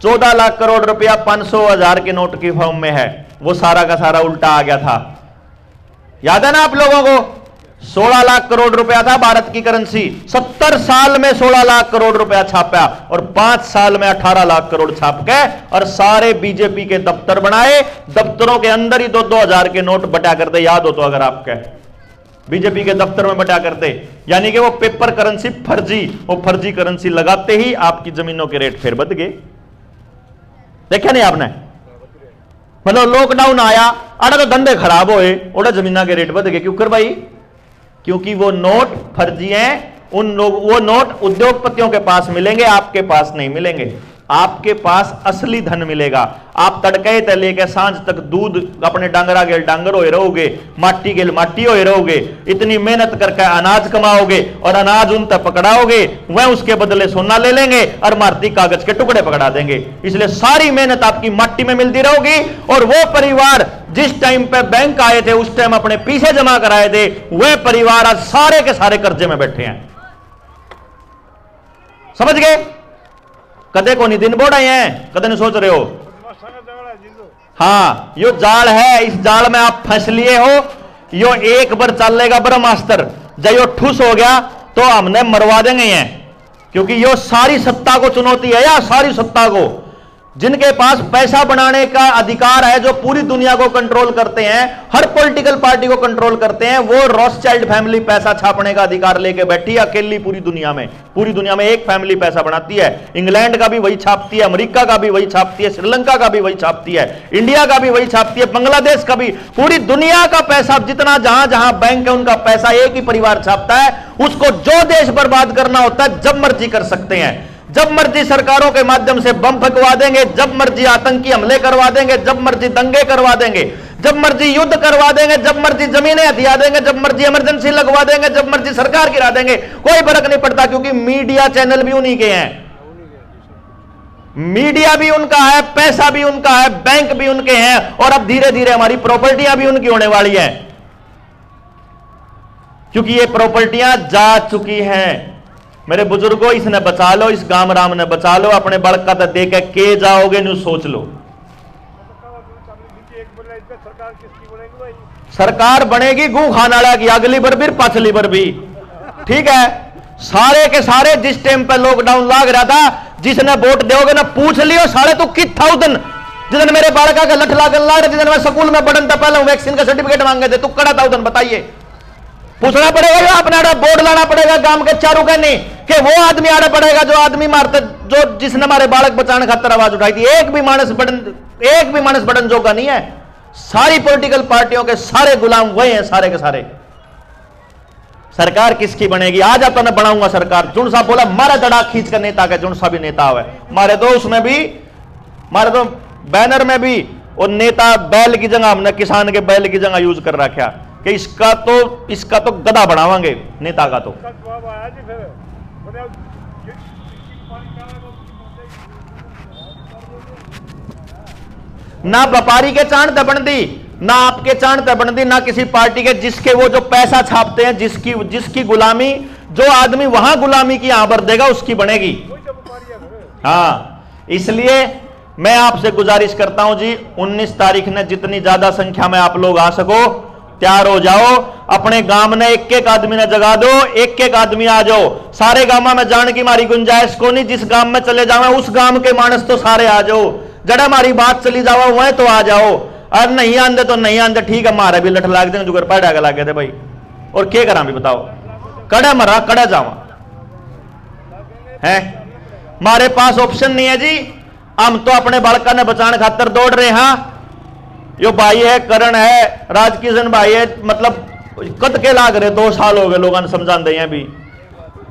Speaker 1: 14 लाख करोड़ रुपया 500,000 के नोट की फॉर्म में है। वो सारा का सारा उल्टा आ गया था। याद है ना आप लोगों को? 16 लाख करोड़ रुपया था भारत की करेंसी। 70 साल में 16 लाख करोड़ रुपया छापा और 5 साल में 18 लाख करोड़ छाप के और सारे बीजेपी के दफ्तर बनाए। दफ्तरों के अंदर ही 2-2 हजार के नोट बटा करते, याद हो तो अगर आपके बीजेपी के दफ्तर में बटा करते। यानी कि वो पेपर करेंसी फर्जी, वो फर्जी करेंसी लगाते ही आपकी जमीनों के रेट फिर बढ़ गए। देखा नहीं आपने? मतलब लॉकडाउन आया, अरे तो धंधे खराब होए, उड़ा जमीना के रेट बढ़ गए। क्यों कर भाई? क्योंकि वो नोट फर्जी हैं। उन लोग वो नोट उद्योगपतियों के पास मिलेंगे, आपके पास नहीं मिलेंगे। आपके पास असली धन मिलेगा। आप तड़के ते लेके सांझ तक दूध अपने डांगरा गेल डांगर होए रहोगे, माटी गेल माटी होए रहोगे, इतनी मेहनत करके अनाज कमाओगे और अनाज उन तक पकड़ाओगे, वह उसके बदले सोना ले लेंगे और मारती कागज के टुकड़े पकड़ा देंगे। इसलिए सारी मेहनत आपकी माटी में मिलती रहोगी। और वो परिवार जिस टाइम पे बैंक आए थे उस टाइम अपने पीछे जमा कराए थे, वह परिवार आज सारे के सारे कर्जे में बैठे हैं। समझ गए? कदे को नहीं दिन बोड़ा हैं, कदे नहीं सोच रहे हो। हाँ, यो जाल है, इस जाल में आप फंस लिए हो। यो एक बार चलेगा ब्रह्मास्त्र, जब यो ठुस हो गया तो हमने मरवा देंगे हैं, क्योंकि यो सारी सत्ता को चुनौती है। या सारी सत्ता को, जिनके पास पैसा बनाने का अधिकार है, जो पूरी दुनिया को कंट्रोल करते हैं, हर पॉलिटिकल पार्टी को कंट्रोल करते हैं, वो रॉथस्चाइल्ड फैमिली पैसा छापने का अधिकार लेके बैठी है अकेली पूरी दुनिया में। पूरी दुनिया में एक फैमिली पैसा बनाती है। इंग्लैंड का भी वही छापती है, अमेरिका का भी वही छापती है, श्रीलंका का भी वही छापती है, इंडिया का भी वही छापती है, बांग्लादेश का भी। पूरी दुनिया का पैसा जितना जहां जहां बैंक है उनका पैसा एक ही परिवार छापता है। उसको जो देश बर्बाद करना होता है जब मर्जी कर सकते हैं। जब मर्जी सरकारों के माध्यम से बम फंकवा देंगे, जब मर्जी आतंकी हमले करवा देंगे, जब मर्जी दंगे करवा देंगे, जब मर्जी युद्ध करवा देंगे, जब मर्जी जमीनें हथिया देंगे, जब मर्जी इमरजेंसी लगवा देंगे, जब मर्जी सरकार गिरा देंगे, कोई फर्क नहीं पड़ता, क्योंकि मीडिया चैनल भी उन्हीं के हैं, मीडिया भी उनका है, पैसा भी उनका है, बैंक भी उनके हैं, और अब धीरे धीरे हमारी प्रॉपर्टियां भी उनकी होने वाली है, क्योंकि ये प्रॉपर्टियां जा चुकी हैं। मेरे बुजुर्गों, इसने बचा लो, इस गांव राम ने बचा लो, अपने बड़का तो दे के जाओगे, न्यू सोच लो। सरकार बनेगी गू खाने वाला की, अगली बार भी पछली बार भी, ठीक है। सारे के सारे जिस टाइम पे लॉकडाउन लाग रहा था, जिसने वोट दोगे ना पूछ लियो, सारे तू कित था उदन जिस मेरे बालका का लठ लागन ला रहे, जिस मैं स्कूल में पढ़न था पहले वैक्सीन का सर्टिफिकेट मांगे थे, तू कड़ा था उदन, बताइए। पूछना पड़ेगा, अपना बोर्ड लाना पड़ेगा गांव के चारों का, नहीं कि वो आदमी आड़े पड़ेगा जो आदमी मारते, जो जिसने हमारे बालक बचाने खातर आवाज उठाई थी। एक भी मानस बटन जोगा नहीं है। सारी पॉलिटिकल पार्टियों के सारे गुलाम वही हैं, सारे के सारे। सरकार किसकी बनेगी? आज आता मैं बनाऊंगा सरकार। जुन साहब बोला मारा दड़ा खींच कर नेता का, जुन साहब भी नेता हुआ मारे तो उसमें भी, मारे तो बैनर में भी और नेता बैल की जगह हमने किसान के बैल की जगह यूज कर रखा कि इसका तो गधा बनावांगे नेता का। तो ना व्यापारी के चाण तबंदी, ना आपके चाण तबंदी, ना किसी पार्टी के, जिसके वो जो पैसा छापते हैं, जिसकी गुलामी, जो आदमी वहां गुलामी की आबर देगा उसकी बनेगी। हाँ, इसलिए मैं आपसे गुजारिश करता हूं जी, 19 तारीख ने जितनी ज्यादा संख्या में आप लोग आ सको तैयार हो जाओ। अपने गांव ने एक एक आदमी ने जगा दो, एक एक आदमी आ जाओ। सारे गांव में जाने की हमारी गुंजाइश को नहीं, जिस गांव में चले जाओ उस गांव के मानस तो सारे आ जाओ। जड़ा हमारी बात चली जाओ वह तो आ जाओ, और नहीं आंदे तो नहीं आंदे, ठीक है, हमारे भी लठ लाग देंगे, जुगर पैड़ा के लागे थे भाई, और क्या करा भी बताओ, कड़ा मरा कड़ा जावा है। हमारे पास ऑप्शन नहीं है जी, हम तो अपने बालका ने बचाने खातर दौड़ रहे हैं। यो भाई है, करण है, राजकिशन भाई है, मतलब कद के लाग रहे, 2 साल हो गए लोगों ने समझा दे अभी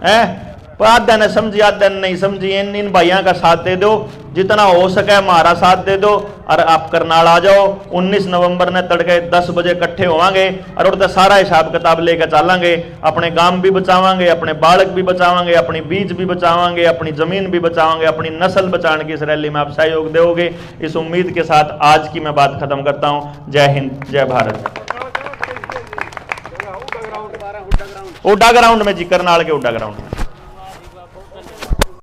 Speaker 1: है, पर आधा ने समझी आधा ने नहीं समझी। इन भाइयों का साथ दे दो, जितना हो सके हमारा साथ दे दो, और आप करनाल आ जाओ। 19 नवंबर ने तड़के 10 बजे इकट्ठे होवांगे और उधर सारा हिसाब किताब लेकर चलेंगे। अपने गांव भी बचावांगे, अपने बालक भी बचावांगे, अपनी बीज भी बचावांगे, अपनी जमीन भी बचावांगे, अपनी नस्ल बचाने की इस रैली में आप सहयोग दोगे, इस उम्मीद के साथ आज की मैं बात खत्म करता हूं। जय हिंद, जय भारत। उड्डा ग्राउंड में जी, करनाल के उड्डा ग्राउंड में।